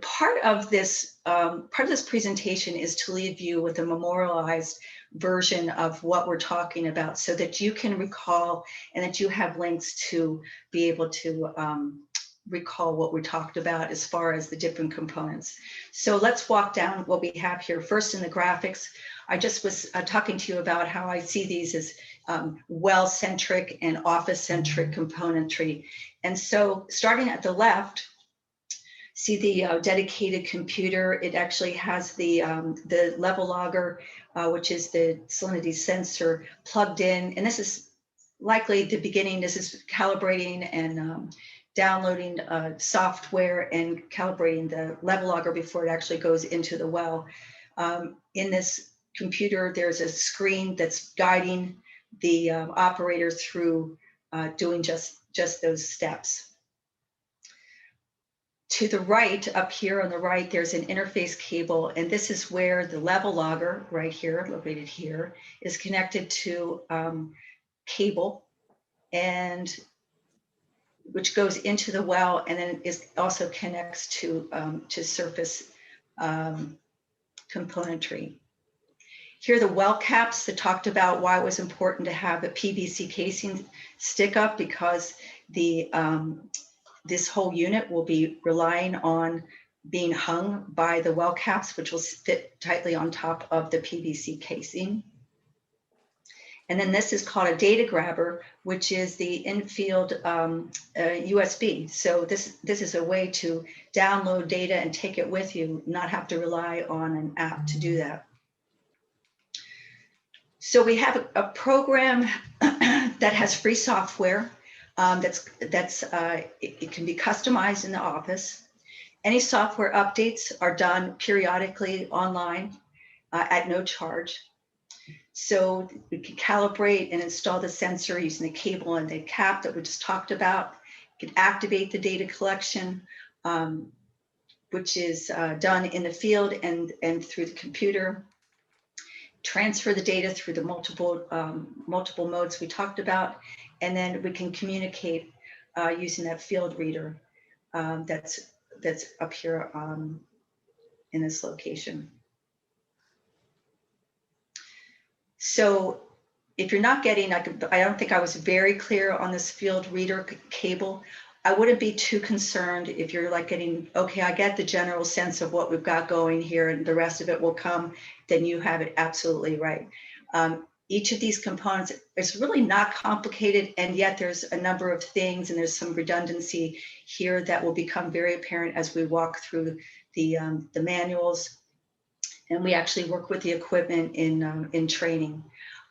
part of this presentation is to leave you with a memorialized version of what we're talking about so that you can recall and that you have links to be able to recall what we talked about as far as the different components. So let's walk down what we have here. First, in the graphics, I just was talking to you about how I see these as well-centric and office-centric componentry. And so starting at the left, see the dedicated computer. It actually has the level logger, which is the salinity sensor plugged in. And this is likely the beginning. This is calibrating and downloading software and calibrating the level logger before it actually goes into the well. In this computer, there's a screen that's guiding the operator through doing just those steps. To the right, up here on the right, there's an interface cable, and this is where the level logger, right here, located here, is connected to cable, and which goes into the well, and then is also connects to surface componentry. Here are the well caps that talked about why it was important to have a PVC casing stick up, because the this whole unit will be relying on being hung by the well caps, which will fit tightly on top of the PVC casing. And then this is called a data grabber, which is the in-field USB. So this is a way to download data and take it with you, not have to rely on an app to do that. So we have a program that has free software. It can be customized in the office. Any software updates are done periodically online at no charge. So we can calibrate and install the sensor using the cable and the cap that we just talked about. You can activate the data collection, which is done in the field and through the computer. Transfer the data through the multiple modes we talked about, and then we can communicate using that field reader that's up here in this location. So if you're not getting, I don't think I was very clear on this field reader cable. I wouldn't be too concerned if you're like getting, okay, I get the general sense of what we've got going here and the rest of it will come, then you have it absolutely right. Each of these components, it's really not complicated, and yet there's a number of things and there's some redundancy here that will become very apparent as we walk through the manuals. And we actually work with the equipment in training.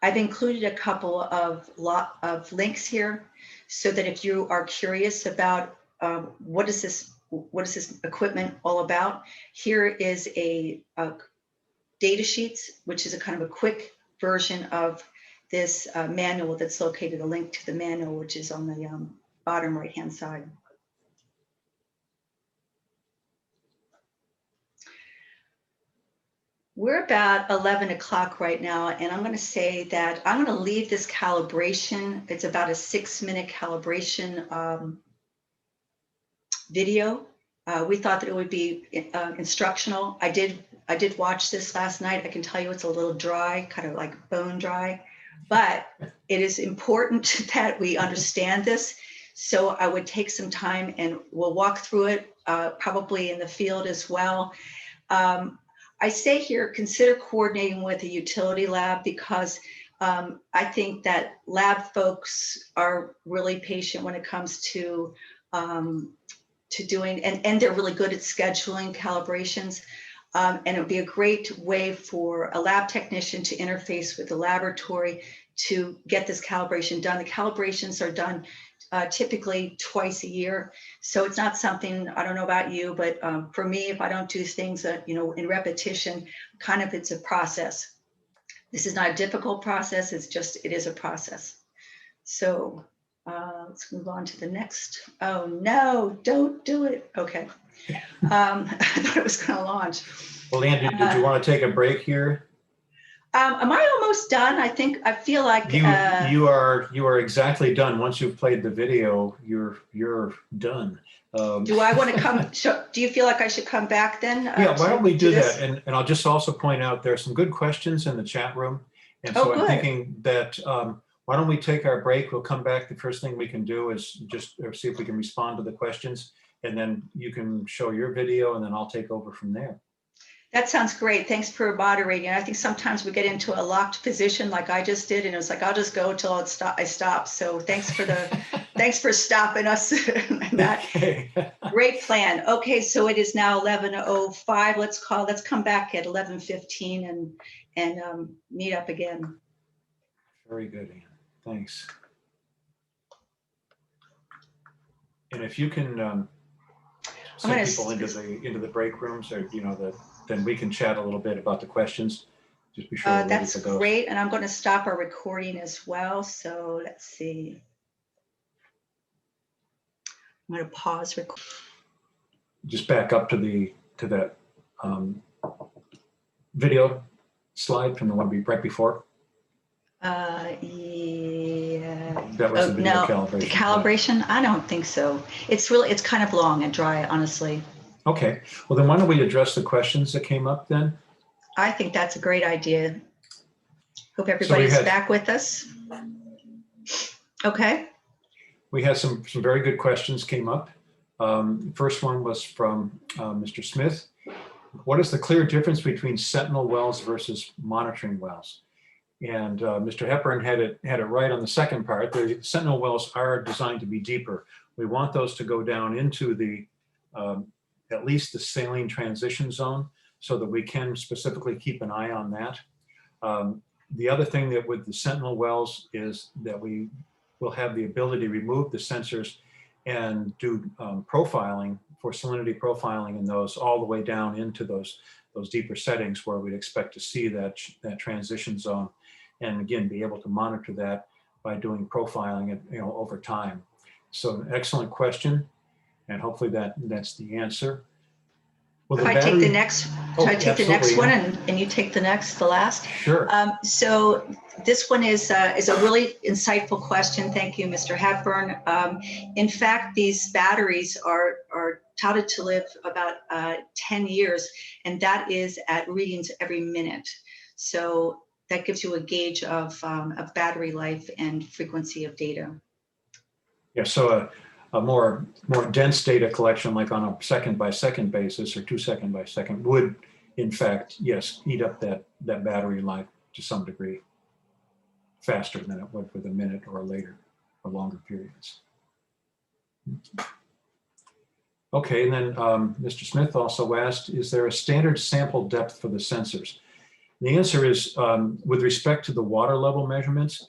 I've included a couple of links here so that if you are curious about what is this equipment all about, here is a data sheets, which is a kind of a quick version of this manual that's located, a link to the manual, which is on the bottom right-hand side. We're about 11 o'clock right now, and I'm going to say that I'm going to leave this calibration. It's about a 6-minute calibration video. We thought that it would be instructional. I did watch this last night. I can tell you it's a little dry, kind of like bone dry, but it is important that we understand this. So I would take some time and we'll walk through it, probably in the field as well. I say here, consider coordinating with a utility lab because I think that lab folks are really patient when it comes to doing, and they're really good at scheduling calibrations. And it would be a great way for a lab technician to interface with the laboratory to get this calibration done. The calibrations are done typically twice a year. So it's not something, I don't know about you, but for me, if I don't do things in repetition, kind of it's a process. This is not a difficult process, it is a process. So let's move on to the next. Oh no, don't do it. Okay. I thought it was gonna launch. Well, Andy, did you want to take a break here? Am I almost done? I feel like you are exactly done. Once you've played the video, you're done. Do I want to come? Do you feel like I should come back then? Yeah, why don't we do that? And I'll just also point out there are some good questions in the chat room, and so I'm thinking that why don't we take our break? We'll come back. The first thing we can do is just see if we can respond to the questions, and then you can show your video, and then I'll take over from there. That sounds great. Thanks for moderating. I think sometimes we get into a locked position like I just did, and it was like, I'll just go until I stop. So thanks for stopping us. That great plan. Okay, so it is now 11:05. Let's come back at 11:15 and meet up again. Very good, Ann. Thanks. And if you can send people into the break rooms, or then we can chat a little bit about the questions. Just be sure. That's great, and I'm going to stop our recording as well. So let's see. I'm going to pause record. Just back up to that video slide from the one right before. Yeah. That was the video calibration. The calibration? I don't think so. It's kind of long and dry, honestly. Okay. Well, then why don't we address the questions that came up then? I think that's a great idea. Hope everybody's back with us. Okay. We had some very good questions came up. First one was from Mr. Smith. What is the clear difference between sentinel wells versus monitoring wells? And Mr. Hepburn had it right on the second part. The sentinel wells are designed to be deeper. We want those to go down into the at least the saline transition zone, so that we can specifically keep an eye on that. The other thing that with the sentinel wells is that we will have the ability to remove the sensors and do profiling for salinity profiling in those all the way down into those deeper settings where we'd expect to see that transition zone, and again be able to monitor that by doing profiling over time. So excellent question, and hopefully that's the answer. Well, If I take the next, the next one and you take the last? Sure. So this one is a really insightful question. Thank you, Mr. Hepburn. In fact, these batteries are touted to live about 10 years, and that is at readings every minute. So that gives you a gauge of battery life and frequency of data. Yeah, so a more dense data collection, like on a second by second basis or 2 second by second, would in fact, yes, eat up that battery life to some degree faster than it would with a minute or later or longer periods. Okay, and then Mr. Smith also asked, is there a standard sample depth for the sensors? And the answer is, with respect to the water level measurements,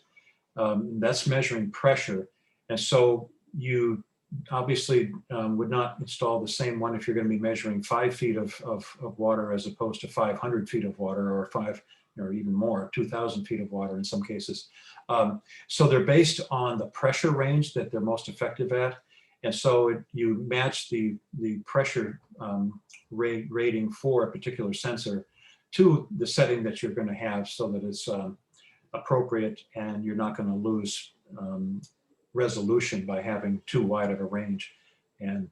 that's measuring pressure. And so you obviously would not install the same one if you're going to be measuring 5 feet of water as opposed to 500 feet of water, or or even more, 2,000 feet of water in some cases. So they're based on the pressure range that they're most effective at. And so you match the pressure rating for a particular sensor to the setting that you're going to have, so that it's appropriate and you're not going to lose resolution by having too wide of a range. And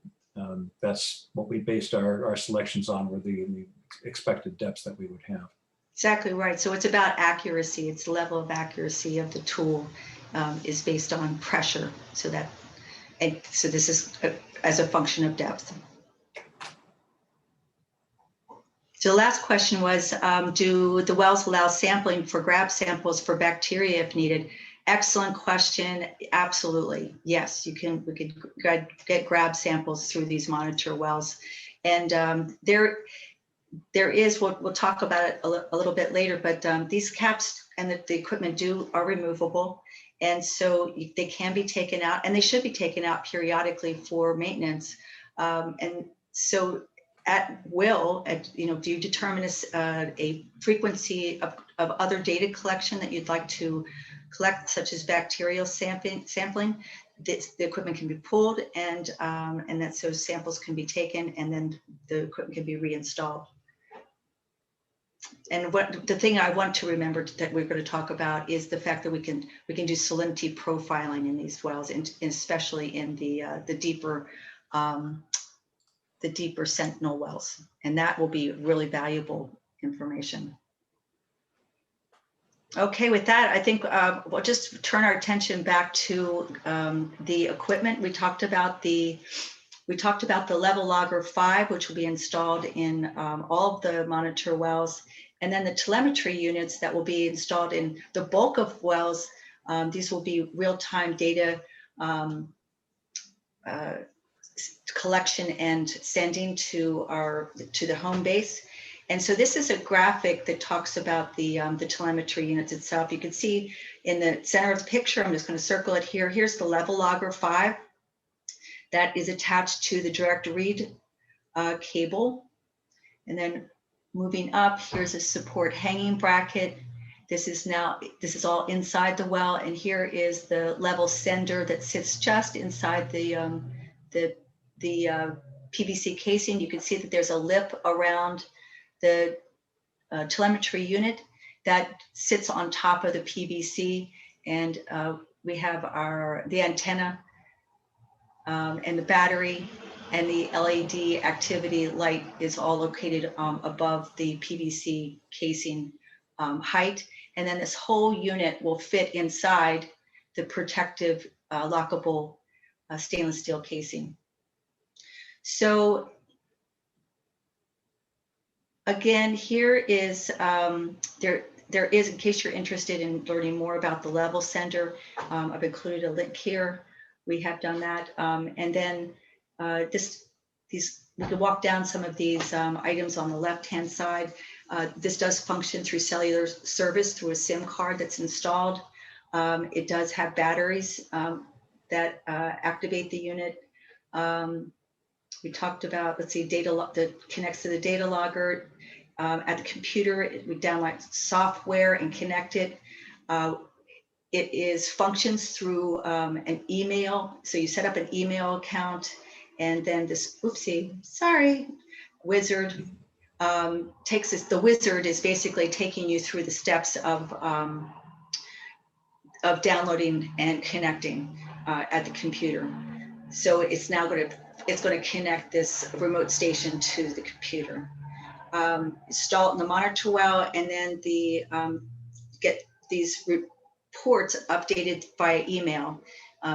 that's what we based our selections on, were the expected depths that we would have. Exactly right. So it's about accuracy. It's the level of accuracy of the tool is based on pressure. So this is as a function of depth. So the last question was, do the wells allow sampling for grab samples for bacteria if needed? Excellent question. Absolutely. Yes, we could get grab samples through these monitor wells. And there is, we'll talk about it a little bit later, but these caps and the equipment are removable. And so they can be taken out, and they should be taken out periodically for maintenance. And so at will, if you determine a frequency of other data collection that you'd like to collect, such as bacterial sampling, the equipment can be pulled, and that those samples can be taken, and then the equipment can be reinstalled. And the thing I want to remember that we're going to talk about is the fact that we can do salinity profiling in these wells, and especially in the deeper sentinel wells, and that will be really valuable information. Okay, with that, I think we'll just turn our attention back to the equipment. We talked about the level logger 5, which will be installed in all of the monitor wells, and then the telemetry units that will be installed in the bulk of wells. These will be real-time data collection and sending to the home base. And so this is a graphic that talks about the telemetry units itself. You can see in the center of the picture, I'm just going to circle it here. Here's the level logger 5 that is attached to the direct read cable. And then moving up, here's a support hanging bracket. This is all inside the well, and here is the level sender that sits just inside the PVC casing. You can see that there's a lip around the telemetry unit that sits on top of the PVC, and we have the antenna and the battery, and the LED activity light is all located above the PVC casing height. And then this whole unit will fit inside the protective lockable stainless steel casing. So again, here is, there is, in case you're interested in learning more about the level sender, I've included a link here. We have done that. And then we can walk down some of these items on the left-hand side. This does function through cellular service through a SIM card that's installed. It does have batteries that activate the unit. We talked about, let's see, that connects to the data logger. At the computer, we download software and connect it. It is functions through an email. So you set up an email account, and then this, wizard takes this. The wizard is basically taking you through the steps of downloading and connecting at the computer. So it's now going to connect this remote station to the computer. Install it in the monitor well, and then get these reports updated via email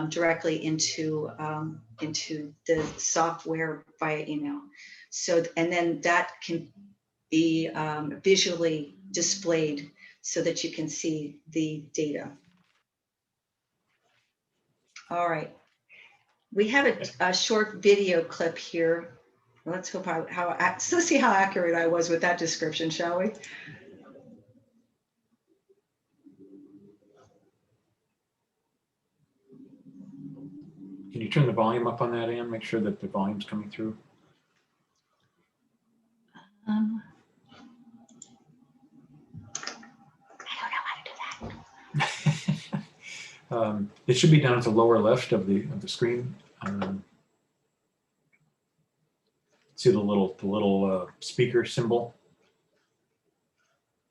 directly into the software via email. So, and then that can be visually displayed so that you can see the data. All right. We have a short video clip here. Let's hope let's see how accurate I was with that description, shall we? Can you turn the volume up on that, Ann? Make sure that the volume's coming through. I don't know how to do that. It should be down at the lower left of the screen. See the little speaker symbol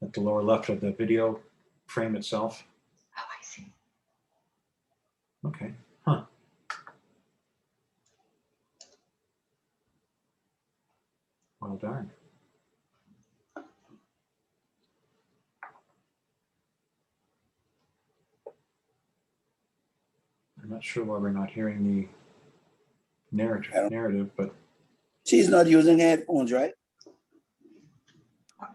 at the lower left of the video frame itself. Oh, I see. Okay. Huh. Well darn. I'm not sure why we're not hearing the narrative, but She's not using headphones, right?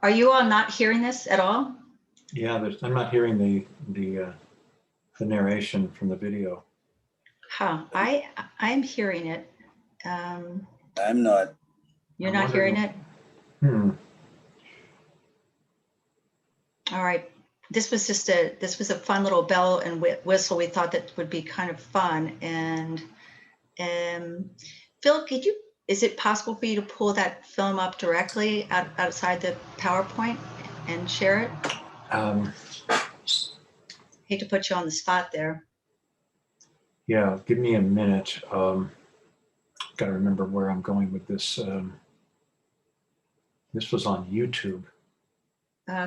Are you all not hearing this at all? yeah, I'm not hearing the narration from the video. Huh, I'm hearing it. I'm not. You're I'm not hearing wondering- it? All right. This was a fun little bell and whistle. We thought that would be kind of fun. And Phil, is it possible for you to pull that film up directly outside the PowerPoint and share it? Hate to put you on the spot there. Yeah, give me a minute. Got to remember where I'm going with this. This was on YouTube.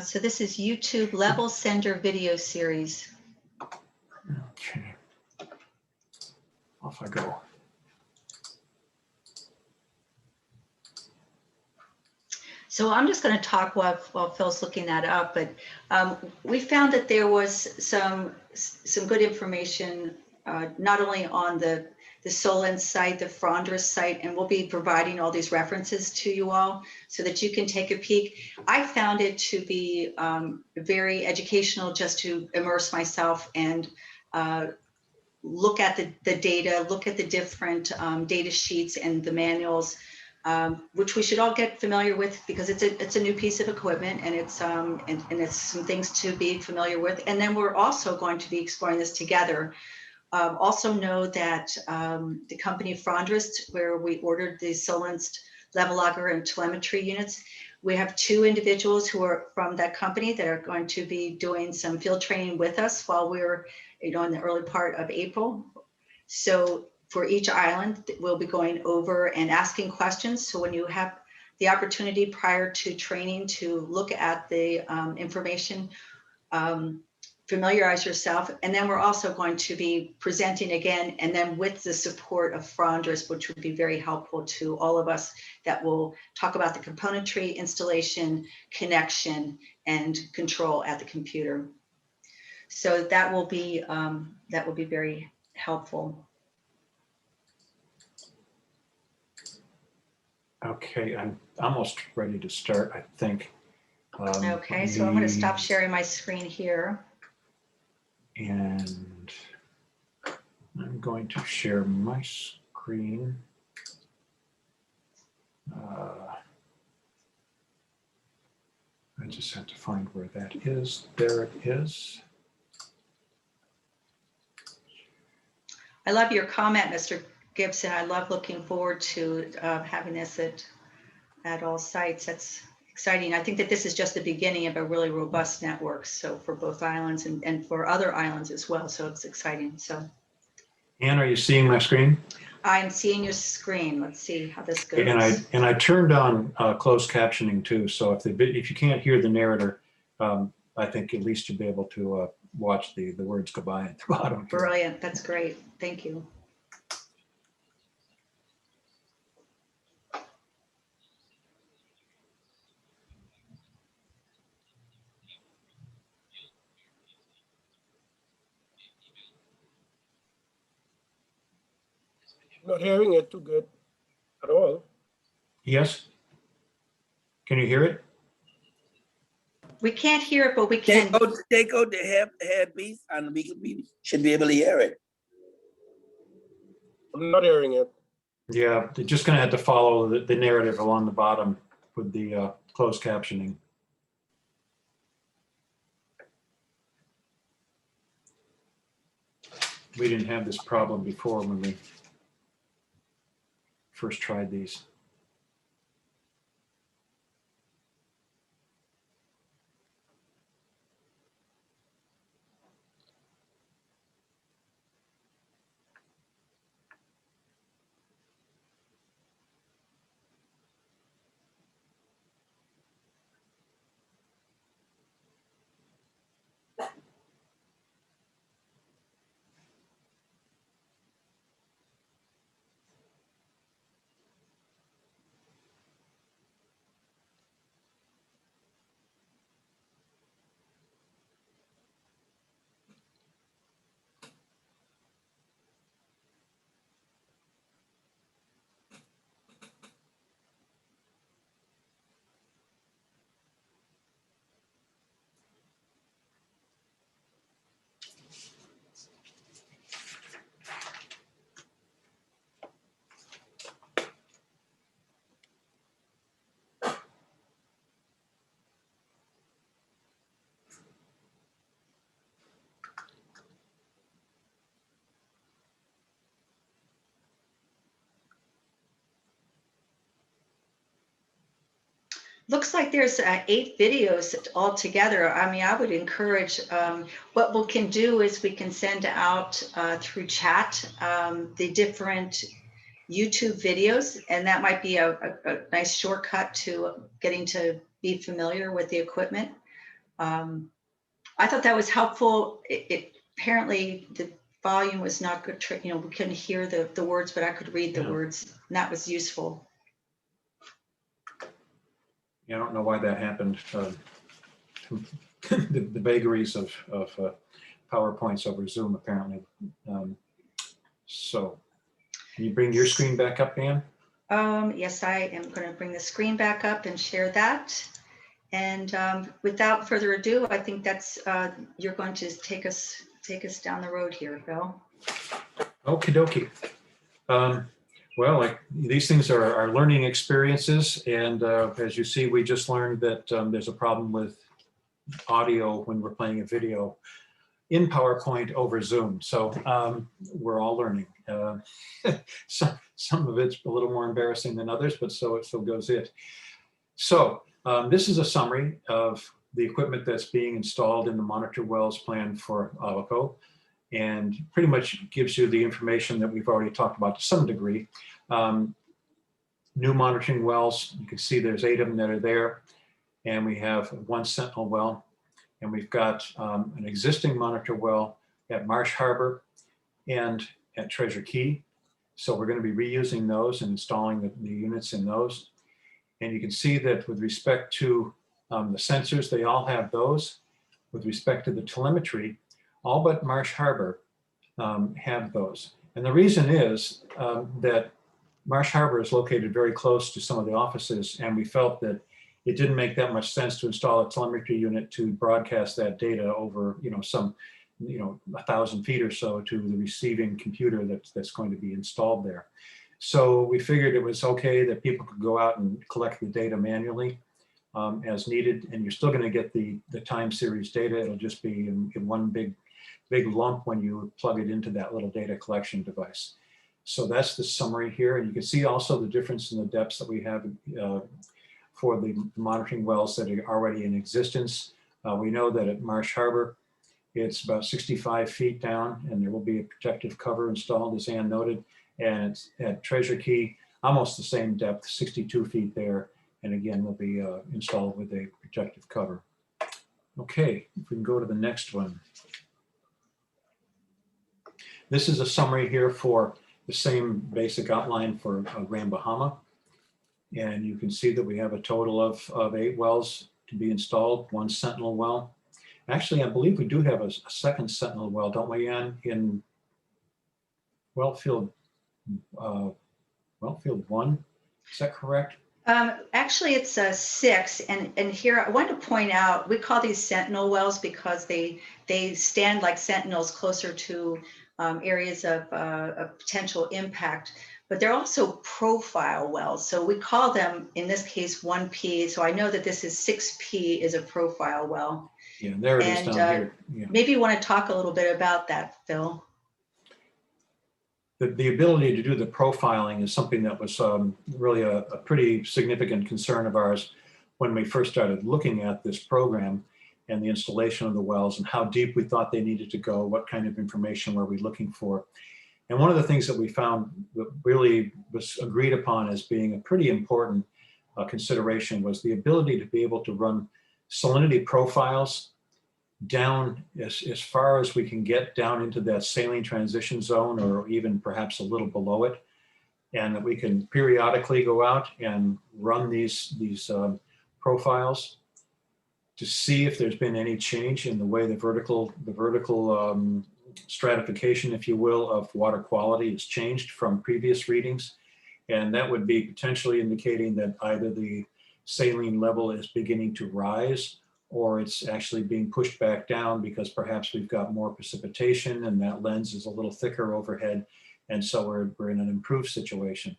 So this is YouTube Level Sender video series. Okay. Off I go. So I'm just going to talk while Phil's looking that up, but we found that there was some good information, not only on the Solent site, the Frondrus site, and we'll be providing all these references to you all so that you can take a peek. I found it to be very educational, just to immerse myself and look at the data, look at the different data sheets and the manuals, which we should all get familiar with, because it's a new piece of equipment, and it's some things to be familiar with. And then we're also going to be exploring this together. Also know that the company Frondrus, where we ordered the Solent level logger and telemetry units, we have 2 individuals who are from that company that are going to be doing some field training with us while we're in the early part of April. So for each island, we'll be going over and asking questions. So when you have the opportunity prior to training to look at the information, familiarize yourself. And then we're also going to be presenting again, and then with the support of Frondrus, which would be very helpful to all of us, that will talk about the componentry, installation, connection, and control at the computer. So that will be very helpful. Okay, I'm almost ready to start, I think. Okay, so I'm going to stop sharing my screen here. And I'm going to share my screen. I just have to find where that is. There it is. I love your comment, Mr. Gibson. I love looking forward to having this at all sites. That's exciting. I think that this is just the beginning of a really robust network. So for both islands and for other islands as well. So it's exciting. So Ann, are you seeing my screen? I'm seeing your screen. Let's see how this goes. And I turned on closed captioning too. So if you can't hear the narrator, I think at least you'll be able to watch the words go by at the bottom. Here. Brilliant. That's great. Thank you. Not hearing it too good at all. Yes. Can you hear it? We can't hear it, but we can. Take out the headpiece and we should be able to hear it. I'm not hearing it. Yeah, they're just going to have to follow the narrative along the bottom with the closed captioning. We didn't have this problem before when we first tried these. Looks like there's 8 videos altogether. I mean, I would encourage, what we can do is we can send out through chat the different YouTube videos, and that might be a nice shortcut to getting to be familiar with the equipment. I thought that was helpful. It apparently the volume was not good. You know, we couldn't hear the words, but I could read the words, and that was useful. Yeah, I don't know why that happened. The vagaries of PowerPoints over Zoom, apparently. So, can you bring your screen back up, Ann? Yes, I am going to bring the screen back up and share that. And without further ado, I think that's you're going to take us down the road here, Bill. Okie dokie. Well, like these things are learning experiences, and as you see, we just learned that there's a problem with audio when we're playing a video in PowerPoint over Zoom. So we're all learning. Some of it's a little more embarrassing than others, but so goes it. So this is a summary of the equipment that's being installed in the monitor wells plan for Abaco, and pretty much gives you the information that we've already talked about to some degree. New monitoring wells, you can see there's 8 of them that are there, and we have 1 Sentinel well, and we've got an existing monitor well at Marsh Harbor and at Treasure Key. So we're going to be reusing those and installing the units in those. And you can see that with respect to the sensors, they all have those. With respect to the telemetry, all but Marsh Harbor have those. And the reason is that Marsh Harbor is located very close to some of the offices, and we felt that it didn't make that much sense to install a telemetry unit to broadcast that data over, some 1,000 feet or so to the receiving computer that's going to be installed there. So we figured it was okay that people could go out and collect the data manually as needed, and you're still going to get the time series data. It'll just be in one big lump when you plug it into that little data collection device. So that's the summary here. And you can see also the difference in the depths that we have for the monitoring wells that are already in existence. We know that at Marsh Harbor, it's about 65 feet down, and there will be a protective cover installed, as Ann noted. And it's at Treasure Key, almost the same depth, 62 feet there. And again, will be installed with a protective cover. Okay, if we can go to the next one. This is a summary here for the same basic outline for Grand Bahama. And you can see that we have a total of 8 wells to be installed, 1 Sentinel well. Actually, I believe we do have a second Sentinel well, don't we, Ann, in Wellfield 1? Is that correct? Actually, it's 6, and here I want to point out, we call these sentinel wells because they stand like sentinels closer to areas of potential impact, but they're also profile wells. So we call them, in this case, 1P. So I know that this is 6P is a profile well. Yeah, there it is down here. Yeah. Maybe you want to talk a little bit about that, Phil. The ability to do the profiling is something that was really a pretty significant concern of ours when we first started looking at this program and the installation of the wells and how deep we thought they needed to go, what kind of information were we looking for. And one of the things that we found that really was agreed upon as being a pretty important consideration was the ability to be able to run salinity profiles down as far as we can get down into that saline transition zone, or even perhaps a little below it, and that we can periodically go out and run these profiles to see if there's been any change in the way the vertical stratification, if you will, of water quality has changed from previous readings. And that would be potentially indicating that either the saline level is beginning to rise, or it's actually being pushed back down because perhaps we've got more precipitation and that lens is a little thicker overhead. And so we're in an improved situation.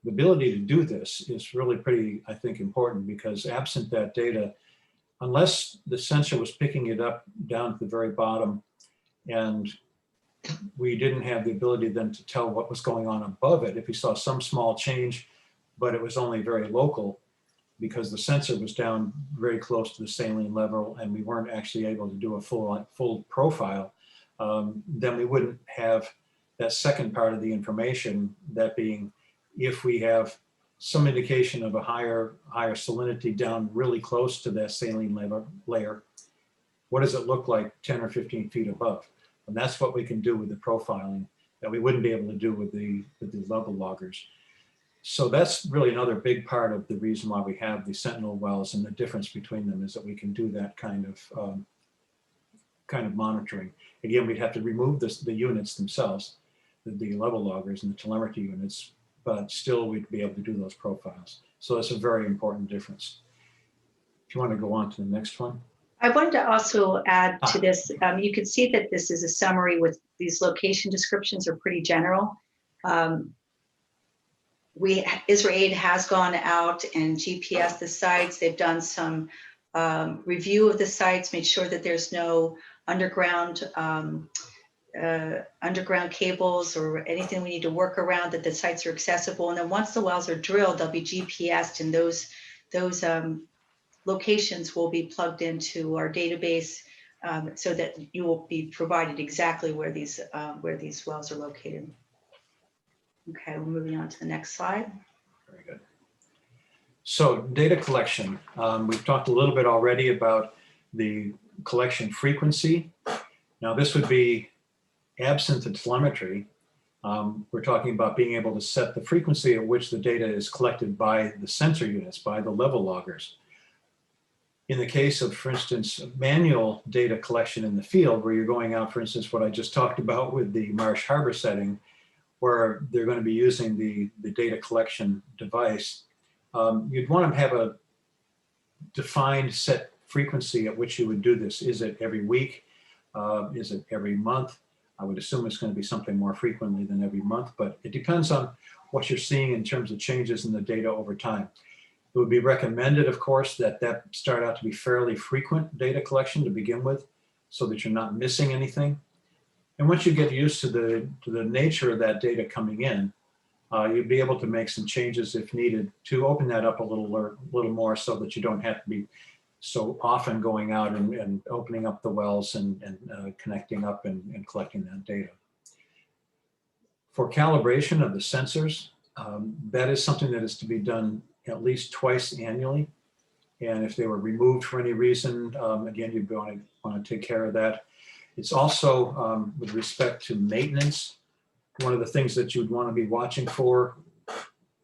The ability to do this is really pretty, I think, important, because absent that data, unless the sensor was picking it up down at the very bottom and we didn't have the ability then to tell what was going on above it, if we saw some small change, but it was only very local, because the sensor was down very close to the saline level and we weren't actually able to do a full profile, then we wouldn't have that second part of the information, that being if we have some indication of a higher salinity down really close to that saline layer, what does it look like 10 or 15 feet above? And that's what we can do with the profiling that we wouldn't be able to do with the level loggers. So that's really another big part of the reason why we have the Sentinel wells, and the difference between them is that we can do that kind of monitoring. Again, we'd have to remove the units themselves, the level loggers and the telemetry units, but still we'd be able to do those profiles. So that's a very important difference. If you want to go on to the next one. I wanted to also add to this, you can see that this is a summary with these location descriptions are pretty general. IsraAID has gone out and GPS the sites. They've done some review of the sites, made sure that there's no underground cables or anything we need to work around, that the sites are accessible. And then once the wells are drilled, they'll be GPSed, and those locations will be plugged into our database so that you will be provided exactly where these wells are located. Okay, we're moving on to the next slide. Very good. So data collection. We've talked a little bit already about the collection frequency. Now this would be absent the telemetry. We're talking about being able to set the frequency at which the data is collected by the sensor units, by the level loggers. In the case of, for instance, manual data collection in the field, where you're going out, for instance, what I just talked about with the Marsh Harbor setting, where they're going to be using the data collection device, you'd want to have a defined set frequency at which you would do this. Is it every week? Is it every month? I would assume it's going to be something more frequently than every month, but it depends on what you're seeing in terms of changes in the data over time. It would be recommended, of course, that start out to be fairly frequent data collection to begin with, so that you're not missing anything. And once you get used to the nature of that data coming in, you'll be able to make some changes if needed to open that up a little more so that you don't have to be so often going out and opening up the wells and connecting up and collecting that data. For calibration of the sensors, that is something that is to be done at least twice annually. And if they were removed for any reason, again, you'd want to take care of that. It's also with respect to maintenance, one of the things that you'd want to be watching for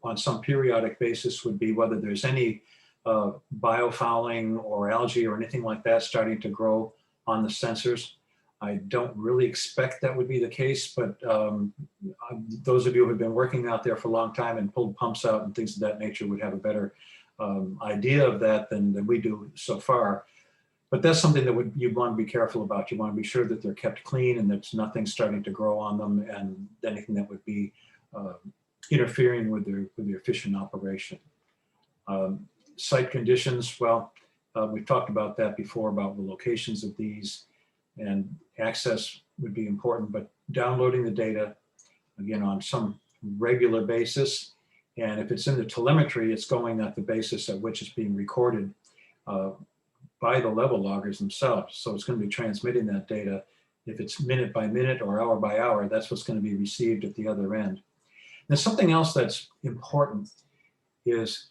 on some periodic basis would be whether there's any biofouling or algae or anything like that starting to grow on the sensors. I don't really expect that would be the case, but those of you who have been working out there for a long time and pulled pumps out and things of that nature would have a better idea of that than we do so far. But that's something that you'd want to be careful about. You want to be sure that they're kept clean and there's nothing starting to grow on them and anything that would be interfering with their efficient operation. Site conditions, well, we've talked about that before, about the locations of these, and access would be important, but downloading the data, again, on some regular basis. And if it's in the telemetry, it's going at the basis at which it's being recorded by the level loggers themselves. So it's going to be transmitting that data. If it's minute by minute or hour by hour, that's what's going to be received at the other end. And something else that's important is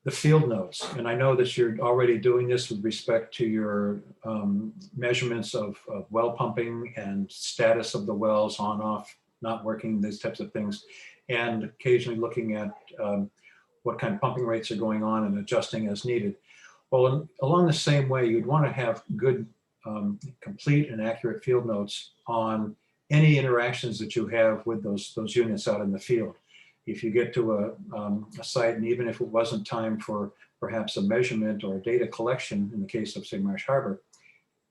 the field notes. And I know that you're already doing this with respect to your measurements of well pumping and status of the wells, on, off, not working, these types of things, and occasionally looking at what kind of pumping rates are going on and adjusting as needed. Well, along the same way, you'd want to have good, complete and accurate field notes on any interactions that you have with those units out in the field. If you get to a site, and even if it wasn't time for perhaps a measurement or a data collection, in the case of, say, Marsh Harbor,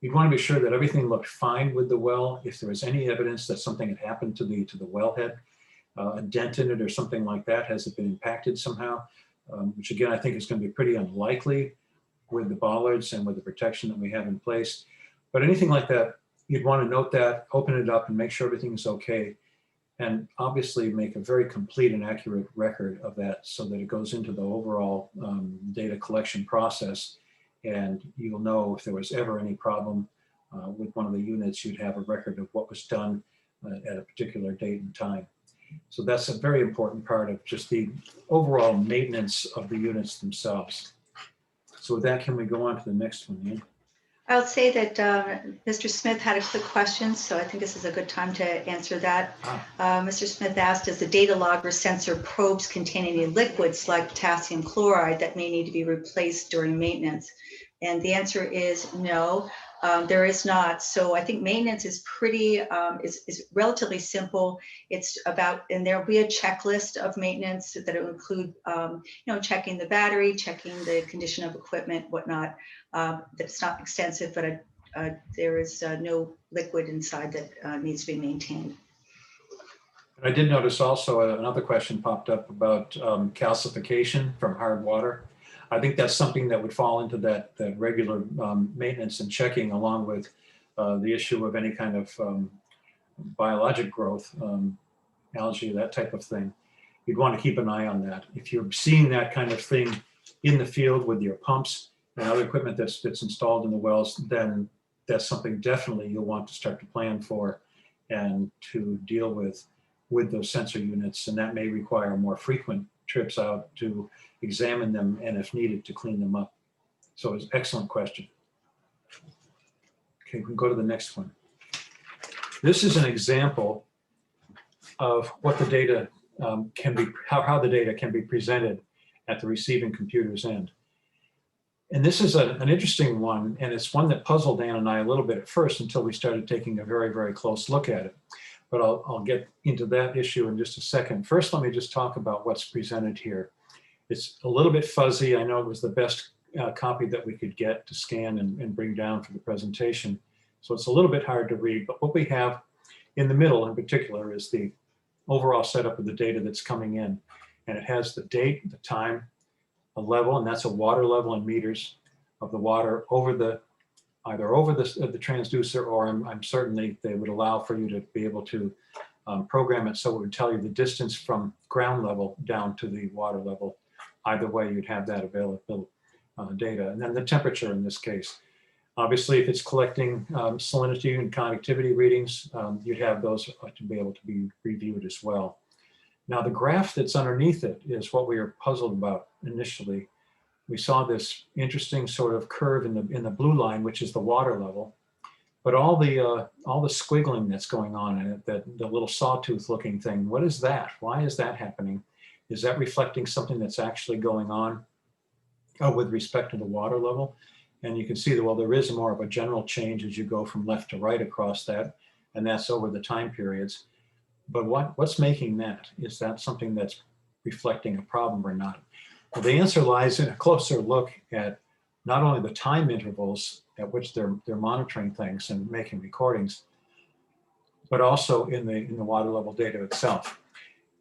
you'd want to be sure that everything looked fine with the well. If there was any evidence that something had happened to the wellhead, a dent in it or something like that, has it been impacted somehow, which again, I think is going to be pretty unlikely with the bollards and with the protection that we have in place. But anything like that, you'd want to note that, open it up and make sure everything is okay. And obviously make a very complete and accurate record of that so that it goes into the overall data collection process. And you'll know if there was ever any problem with one of the units, you'd have a record of what was done at a particular date and time. So that's a very important part of just the overall maintenance of the units themselves. So with that, can we go on to the next one, Ian? I'll say that Mr. Smith had a quick question, so I think this is a good time to answer that. Mr. Smith asked, does the data logger sensor probes contain any liquids like potassium chloride that may need to be replaced during maintenance? And the answer is no, there is not. So I think maintenance is pretty, is relatively simple. It's about, and there'll be a checklist of maintenance that will include, checking the battery, checking the condition of equipment, whatnot. That's not extensive, but there is no liquid inside that needs to be maintained. I did notice also another question popped up about calcification from hard water. I think that's something that would fall into that regular maintenance and checking, along with the issue of any kind of biologic growth, algae, that type of thing. You'd want to keep an eye on that. If you're seeing that kind of thing in the field with your pumps and other equipment that's installed in the wells, then that's something definitely you'll want to start to plan for and to deal with those sensor units. And that may require more frequent trips out to examine them and, if needed, to clean them up. So it's an excellent question. Okay, we can go to the next one. This is an example of what the data can be, how the data can be presented at the receiving computer's end. And this is an interesting one, and it's one that puzzled Dan and I a little bit at first until we started taking a very, very close look at it. But I'll get into that issue in just a second. First, let me just talk about what's presented here. It's a little bit fuzzy. I know it was the best copy that we could get to scan and bring down for the presentation. So it's a little bit hard to read, but what we have in the middle in particular is the overall setup of the data that's coming in. And it has the date, the time, a level, and that's a water level in meters of the water over the either over the transducer, or I'm certain they would allow for you to be able to program it so it would tell you the distance from ground level down to the water level. Either way, you'd have that available data. And then the temperature in this case. Obviously, if it's collecting salinity and conductivity readings, you'd have those to be able to be reviewed as well. Now, the graph that's underneath it is what we were puzzled about initially. We saw this interesting sort of curve in the blue line, which is the water level, but all the squiggling that's going on in it, that the little sawtooth looking thing, what is that? Why is that happening? Is that reflecting something that's actually going on with respect to the water level? And you can see that, well, there is more of a general change as you go from left to right across that, and that's over the time periods. But what's making that? Is that something that's reflecting a problem or not? Well, the answer lies in a closer look at not only the time intervals at which they're monitoring things and making recordings, but also in the water level data itself.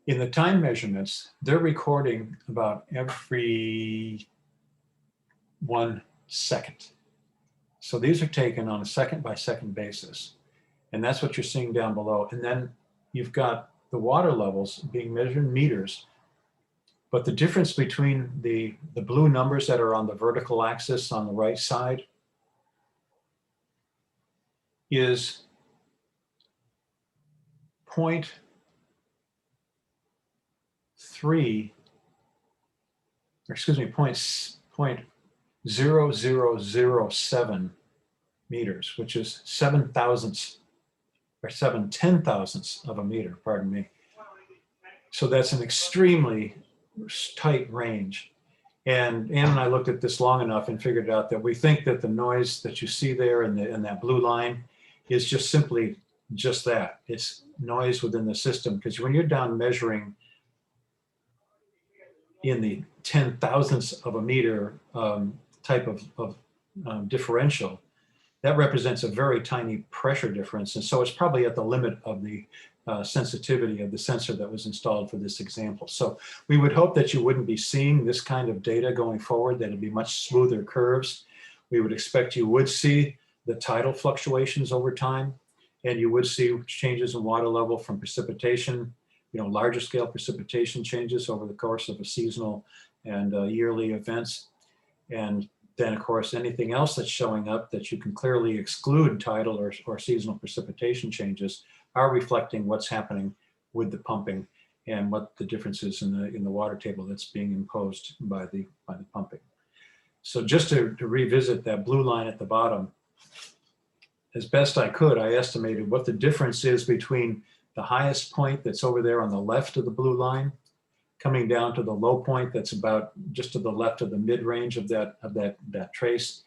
In the time measurements, they're recording about every 1 second. So these are taken on a second by second basis. And that's what you're seeing down below. And then you've got the water levels being measured in meters. But the difference between the blue numbers that are on the vertical axis on the right side is 0.0007 meters, which is 7 thousandths or 7/10,000ths of a meter, pardon me. So that's an extremely tight range. And Ann and I looked at this long enough and figured out that we think that the noise that you see there in that blue line is just simply just that. It's noise within the system, because when you're down measuring in the 10,000ths of a meter type of differential, that represents a very tiny pressure difference. And so it's probably at the limit of the sensitivity of the sensor that was installed for this example. So we would hope that you wouldn't be seeing this kind of data going forward, that it'd be much smoother curves. We would expect you would see the tidal fluctuations over time, and you would see changes in water level from precipitation, larger scale precipitation changes over the course of a seasonal and yearly events. And then, of course, anything else that's showing up that you can clearly exclude tidal or seasonal precipitation changes are reflecting what's happening with the pumping and what the difference is in the water table that's being imposed by the pumping. So just to revisit that blue line at the bottom, as best I could, I estimated what the difference is between the highest point that's over there on the left of the blue line, coming down to the low point that's about just to the left of the mid-range of that trace.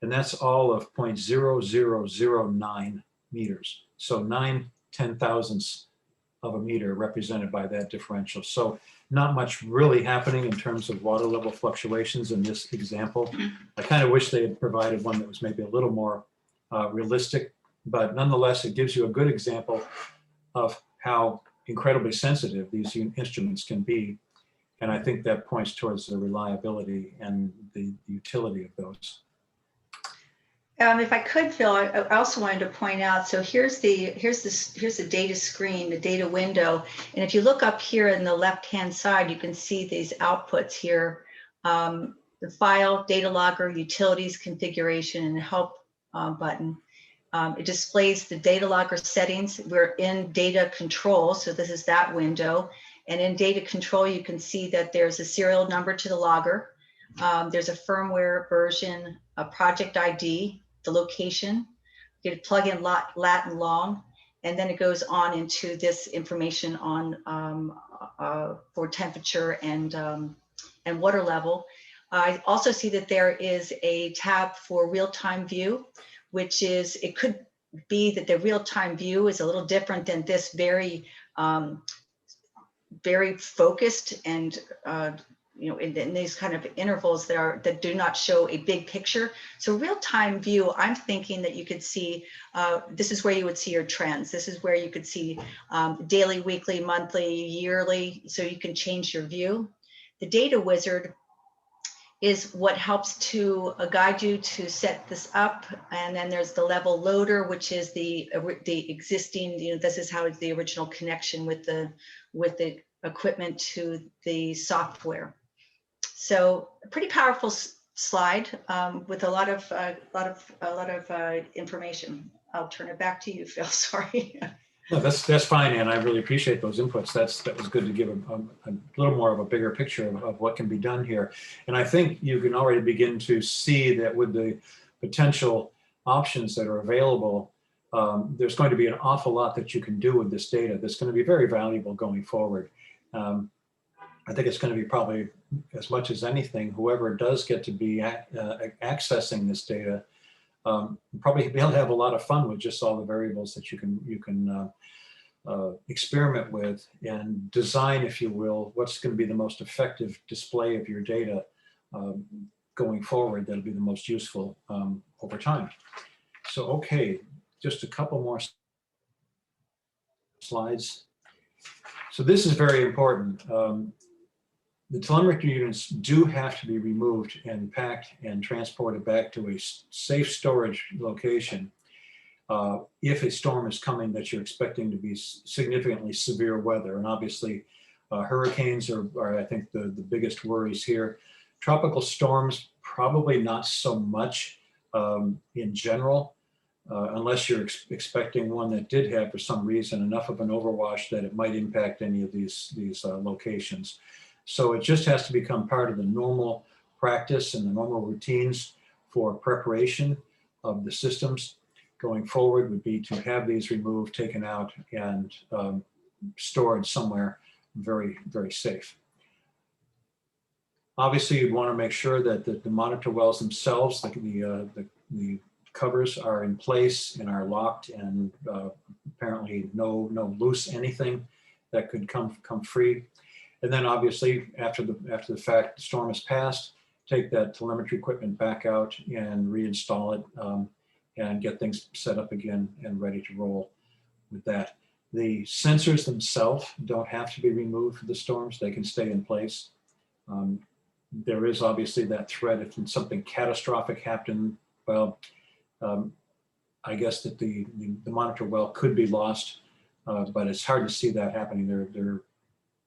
And that's all of 0.0009 meters. So 9/10,000ths of a meter represented by that differential. So not much really happening in terms of water level fluctuations in this example. I kind of wish they had provided one that was maybe a little more realistic, but nonetheless, it gives you a good example of how incredibly sensitive these instruments can be. And I think that points towards the reliability and the utility of those. If I could, Phil, I also wanted to point out, so here's the data screen, the data window. And if you look up here in the left-hand side, you can see these outputs here. The file, data logger, utilities, configuration, and help button. It displays the data logger settings. We're in data control, so this is that window. And in data control, you can see that there's a serial number to the logger. There's a firmware version, a project ID, the location. You can plug in lat and long, and then it goes on into this information on for temperature and water level. I also see that there is a tab for real-time view, which is, it could be that the real-time view is a little different than this very focused and in these kind of intervals that do not show a big picture. So real-time view, I'm thinking that you could see, this is where you would see your trends. This is where you could see daily, weekly, monthly, yearly, so you can change your view. The data wizard is what helps to guide you to set this up. And then there's the level loader, which is the existing, this is how the original connection with the equipment to the software. So a pretty powerful slide with a lot of information. I'll turn it back to you, Phil. Sorry. No, that's fine, and I really appreciate those inputs. That was good to give a little more of a bigger picture of what can be done here. And I think you can already begin to see that with the potential options that are available, there's going to be an awful lot that you can do with this data that's going to be very valuable going forward. I think it's going to be probably, as much as anything, whoever does get to be accessing this data, probably be able to have a lot of fun with just all the variables that you can experiment with and design, if you will, what's going to be the most effective display of your data going forward that'll be the most useful over time. So, okay, just a couple more slides. So this is very important. The telemetry units do have to be removed and packed and transported back to a safe storage location if a storm is coming that you're expecting to be significantly severe weather. And obviously, hurricanes are, I think, the biggest worries here. Tropical storms, probably not so much in general, unless you're expecting one that did have, for some reason, enough of an overwash that it might impact any of these locations. So it just has to become part of the normal practice and the normal routines for preparation of the systems going forward would be to have these removed, taken out, and stored somewhere very, very safe. Obviously, you'd want to make sure that the monitor wells themselves, the covers are in place and are locked, and apparently no loose anything that could come free. And then obviously, after the fact, the storm has passed, take that telemetry equipment back out and reinstall it and get things set up again and ready to roll with that. The sensors themselves don't have to be removed for the storms. They can stay in place. There is obviously that threat if something catastrophic happened. Well, I guess that the monitor well could be lost, but it's hard to see that happening. They're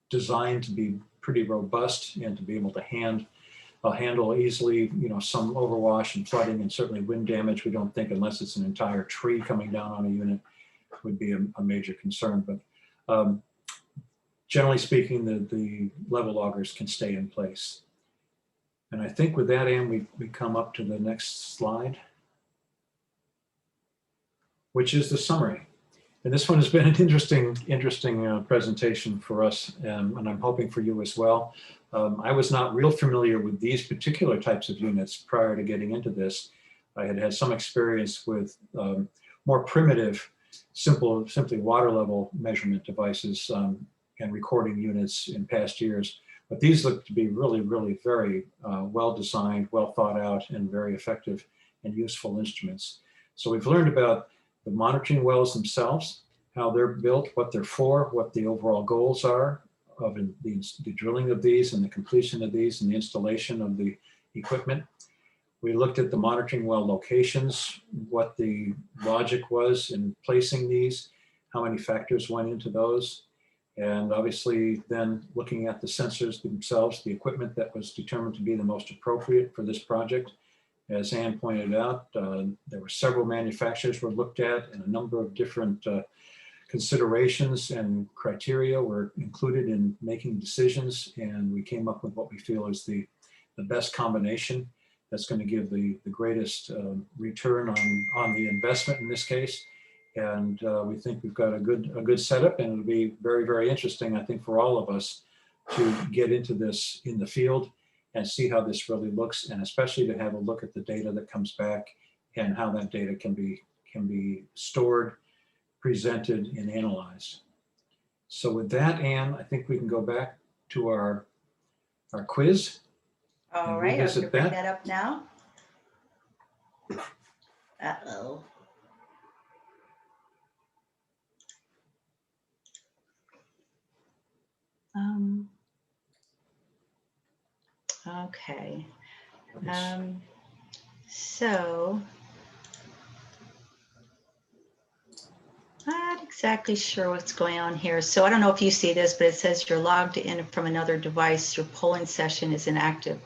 designed to be pretty robust and to be able to handle easily, some overwash and flooding, and certainly wind damage. We don't think, unless it's an entire tree coming down on a unit, would be a major concern. But generally speaking, the level loggers can stay in place. And I think with that, Ann, we come up to the next slide, which is the summary. And this one has been an interesting presentation for us, and I'm hoping for you as well. I was not real familiar with these particular types of units prior to getting into this. I had some experience with more primitive, simply water level measurement devices and recording units in past years. But these look to be really, really very well designed, well thought out, and very effective and useful instruments. So we've learned about the monitoring wells themselves, how they're built, what they're for, what the overall goals are of the drilling of these and the completion of these and the installation of the equipment. We looked at the monitoring well locations, what the logic was in placing these, how many factors went into those, and obviously then looking at the sensors themselves, the equipment that was determined to be the most appropriate for this project. As Ann pointed out, there were several manufacturers were looked at, and a number of different considerations and criteria were included in making decisions, and we came up with what we feel is the best combination that's going to give the greatest return on the investment in this case. And we think we've got a good setup, and it'll be very, very interesting, I think, for all of us to get into this in the field and see how this really looks, and especially to have a look at the data that comes back and how that data can be stored, presented, and analyzed. So with that, Ann, I think we can go back to our quiz. All right, I'm going to bring that up now. Uh-oh. Okay. So not exactly sure what's going on here. So I don't know if you see this, but it says you're logged in from another device. Your polling session is inactive.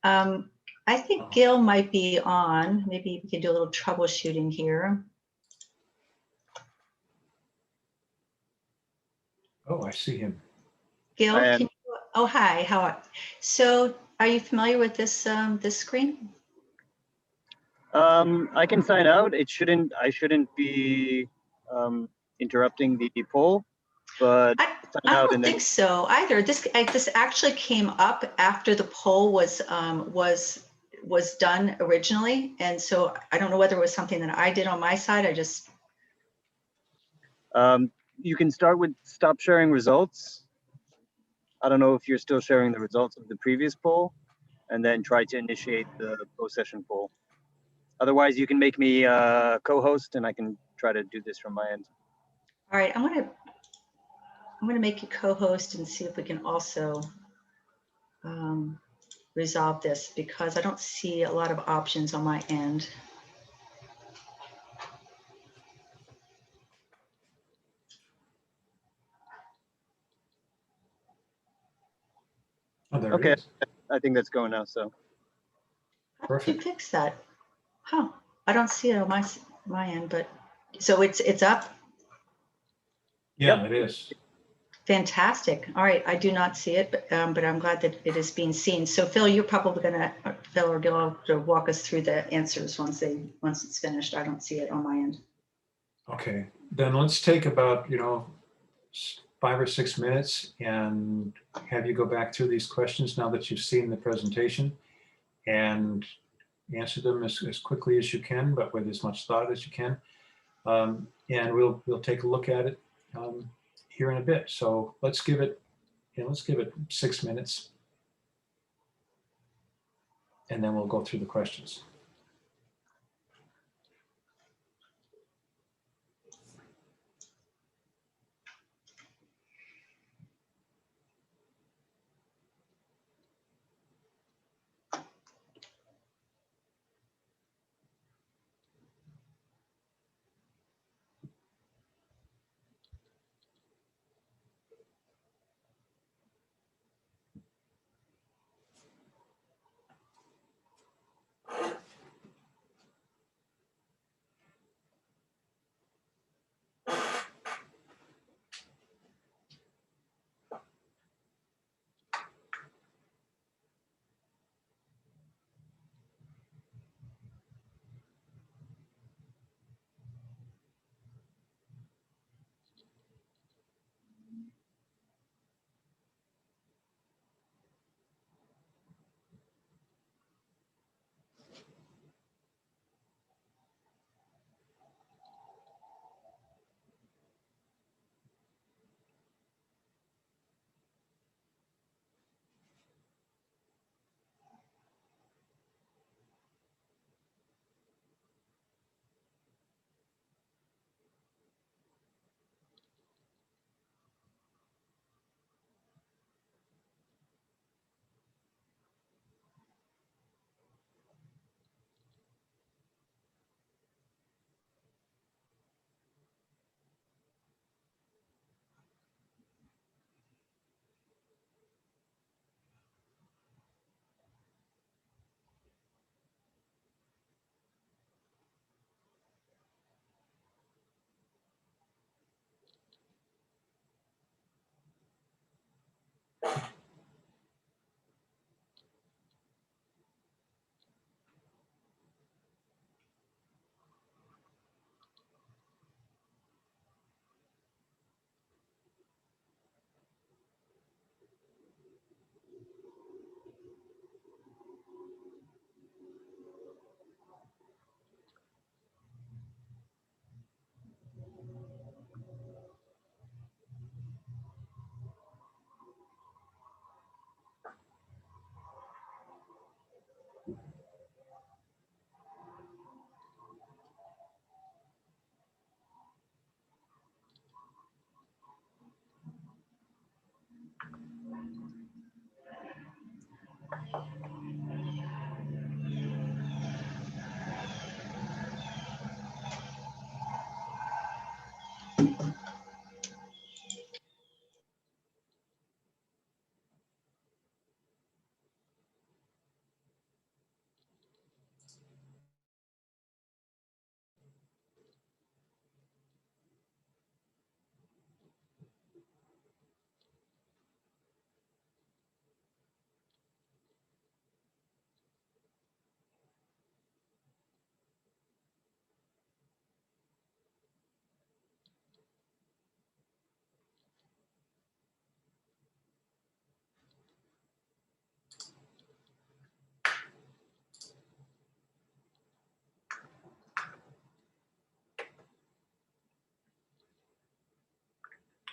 I think Gil might be on. Maybe we can do a little troubleshooting here. Oh, I see him. Gil, I am. can you, oh, hi, how are, so are you familiar with this, this screen? I can sign out. I shouldn't be interrupting the poll, but sign I out don't and then. think so either. This actually came up after the poll was done originally. And so I don't know whether it was something that I did on my side. I just, You can start with stop sharing results. I don't know if you're still sharing the results of the previous poll, and then try to initiate the post-session poll. Otherwise, you can make me co-host, and I can try to do this from my end. all right, I'm gonna make you co-host and see if we can also resolve this, because I don't see a lot of options on my end. Oh, there Okay. it is. I think that's going now. So How did you Perfect. fix that? Huh, I don't see it on my end, but, so it's up? Yeah, it is. Fantastic. All right, I do not see it, but I'm glad that it is being seen. So Phil, you're probably gonna, Phil or Gil, to walk us through the answers once it's finished. I don't see it on my end. Okay, then let's take about, 5 or 6 minutes and have you go back through these questions now that you've seen the presentation and answer them as quickly as you can, but with as much thought as you can. And we'll take a look at it here in a bit. So let's give it 6 minutes, and then we'll go through the questions.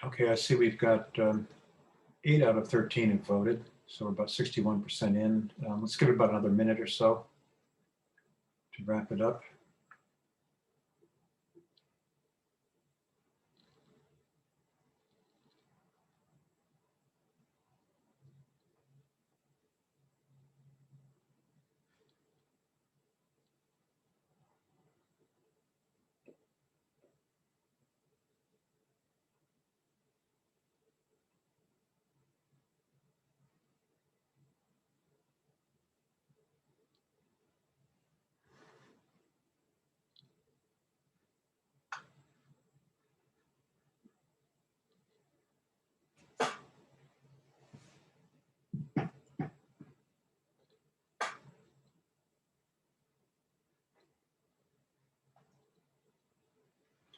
Okay, I see we've got 8 out of 13 have voted, so we're about 61% in. Let's give it about another minute or so to wrap it up.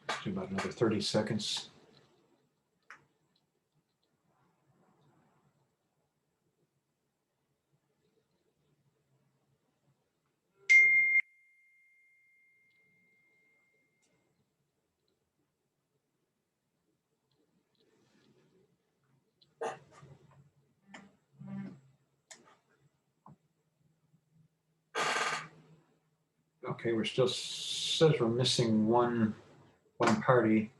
Let's do about another 30 seconds. Okay, we're still, says we're missing one party.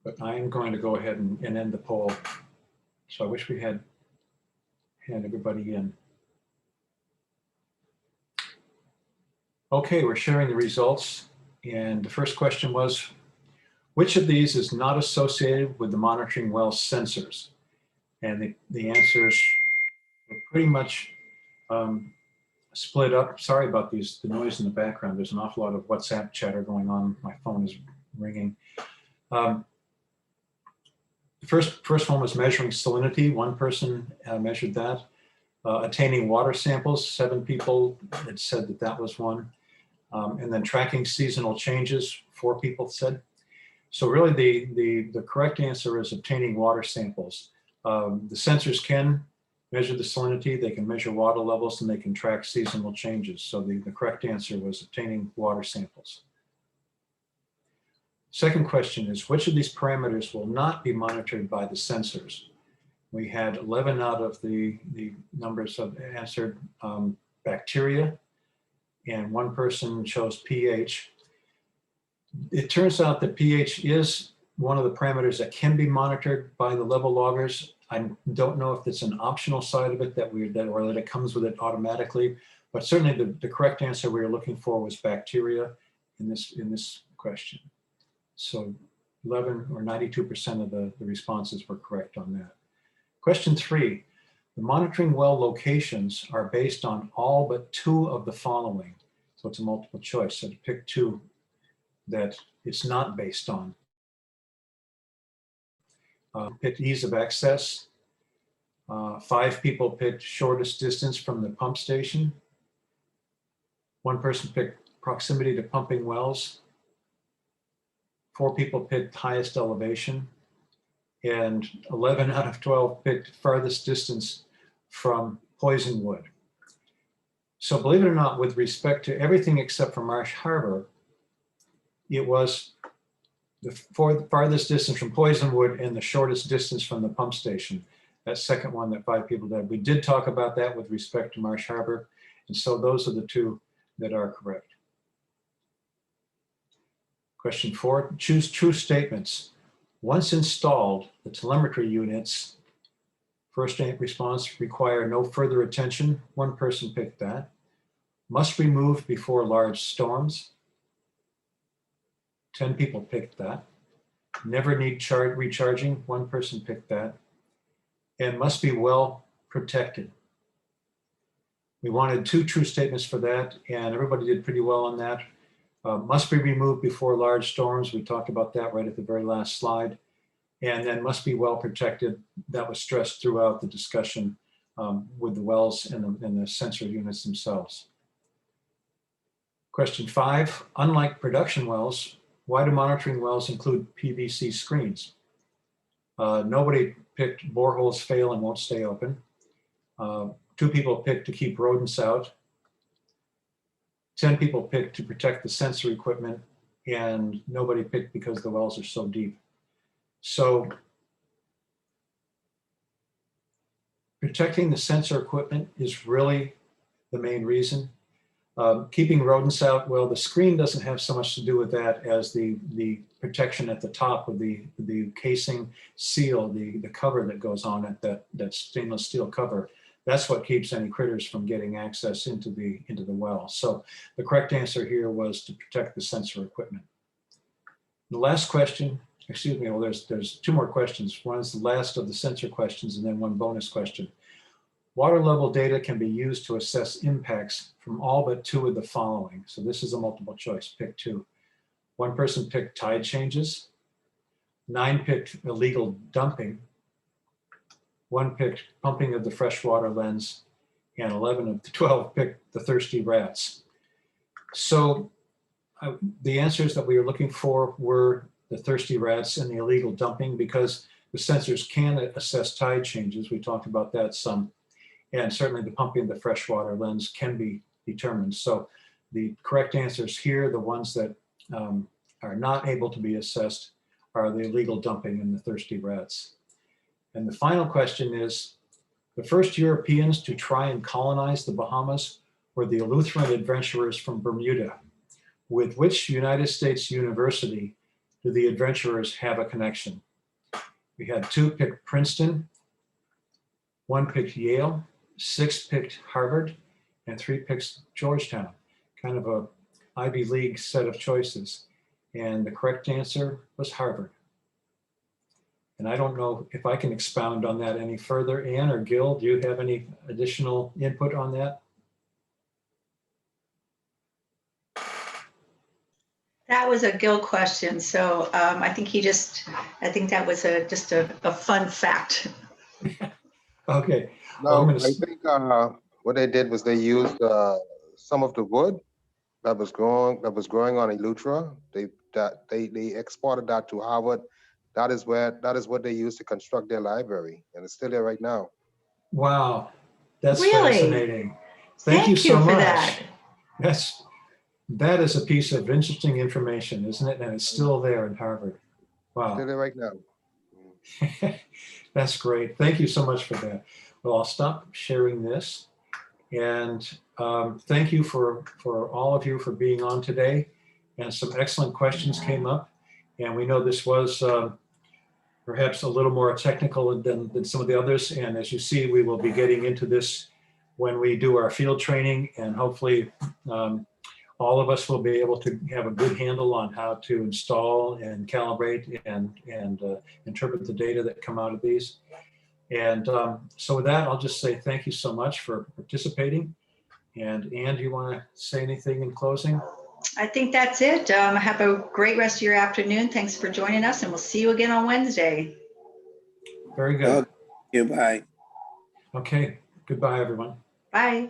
But I am going to go ahead and end the poll. So I wish we had everybody in. Okay, we're sharing the results. And the first question was, which of these is not associated with the monitoring well sensors? And the answers were pretty much split up. Sorry about the noise in the background. There's an awful lot of WhatsApp chatter going on. My phone is ringing. The first one was measuring salinity. One person measured that. Attaining water samples, 7 people had said that that was one. And then tracking seasonal changes, 4 people said. So really the correct answer is obtaining water samples. The sensors can measure the salinity, they can measure water levels, and they can track seasonal changes. So the correct answer was obtaining water samples. Second question is, which of these parameters will not be monitored by the sensors? We had 11 out of the numbers have answered bacteria, and 1 person chose pH. It turns out that pH is one of the parameters that can be monitored by the level loggers. I don't know if it's an optional side of it or that it comes with it automatically, but certainly the correct answer we were looking for was bacteria in this question. So 11 or 92% of the responses were correct on that. Question 3, the monitoring well locations are based on all but 2 of the following. So it's a multiple choice. So to pick 2 that it's not based on. Picked ease of access. 5 people picked shortest distance from the pump station. 1 person picked proximity to pumping wells. 4 people picked highest elevation. And 11 out of 12 picked farthest distance from poison wood. So believe it or not, with respect to everything except for Marsh Harbor, it was the farthest distance from poison wood and the shortest distance from the pump station. That second one that 5 people did. We did talk about that with respect to Marsh Harbor. And so those are the 2 that are correct. Question 4, choose true statements. Once installed, the telemetry units, first response, require no further attention. 1 person picked that. Must be moved before large storms. 10 people picked that. Never need recharging, 1 person picked that. And must be well protected. We wanted 2 true statements for that, and everybody did pretty well on that. Must be removed before large storms. We talked about that right at the very last slide. And then must be well protected. That was stressed throughout the discussion with the wells and the sensor units themselves. Question 5, unlike production wells, why do monitoring wells include PVC screens? Nobody picked boreholes fail and won't stay open. 2 people picked to keep rodents out. 10 people picked to protect the sensor equipment, and nobody picked because the wells are so deep. So protecting the sensor equipment is really the main reason. Keeping rodents out, well, the screen doesn't have so much to do with that as the protection at the top of the casing seal, the cover that goes on it, that stainless steel cover. That's what keeps any critters from getting access into the well. So the correct answer here was to protect the sensor equipment. The last question, excuse me, well, there's 2 more questions. One is the last of the sensor questions and then 1 bonus question. Water level data can be used to assess impacts from all but 2 of the following. So this is a multiple choice, pick 2. 1 person picked tide changes. 9 picked illegal dumping. 1 picked pumping of the freshwater lens, and 11 of the 12 picked the thirsty rats. So the answers that we were looking for were the thirsty rats and the illegal dumping, because the sensors can assess tide changes. We talked about that some. And certainly the pumping of the freshwater lens can be determined. So the correct answers here, the ones that are not able to be assessed, are the illegal dumping and the thirsty rats. And the final question is, the first Europeans to try and colonize the Bahamas were the Lutheran adventurers from Bermuda. With which United States university do the adventurers have a connection? We had 2 pick Princeton, 1 picked Yale, 6 picked Harvard, and 3 picks Georgetown. Kind of a Ivy League set of choices. And the correct answer was Harvard. And I don't know if I can expound on that any further. Ann or Gil, do you have any additional input on that? That was a Gil question. So I think that was just a fun fact. Okay. No, I'm I gonna think what they did was they used some of the wood that was growing on Eleuthera. They exported that to Harvard. That is what they used to construct their library, and it's still there right now. Wow, that's Really? fascinating. Thank you Thank so you for much. that. That is a piece of interesting information, isn't it? And it's still there in Harvard. Wow. Still there right now. That's great. Thank you so much for that. Well, I'll stop sharing this. And thank you for all of you for being on today. And some excellent questions came up. And we know this was perhaps a little more technical than some of the others. And as you see, we will be getting into this when we do our field training. And hopefully all of us will be able to have a good handle on how to install and calibrate and interpret the data that come out of these. And so with that, I'll just say thank you so much for participating. And Ann, do you want to say anything in closing? I think that's it. Have a great rest of your afternoon. Thanks for joining us, and we'll see you again on Wednesday. Very good. Goodbye. Okay. Goodbye, everyone. Bye.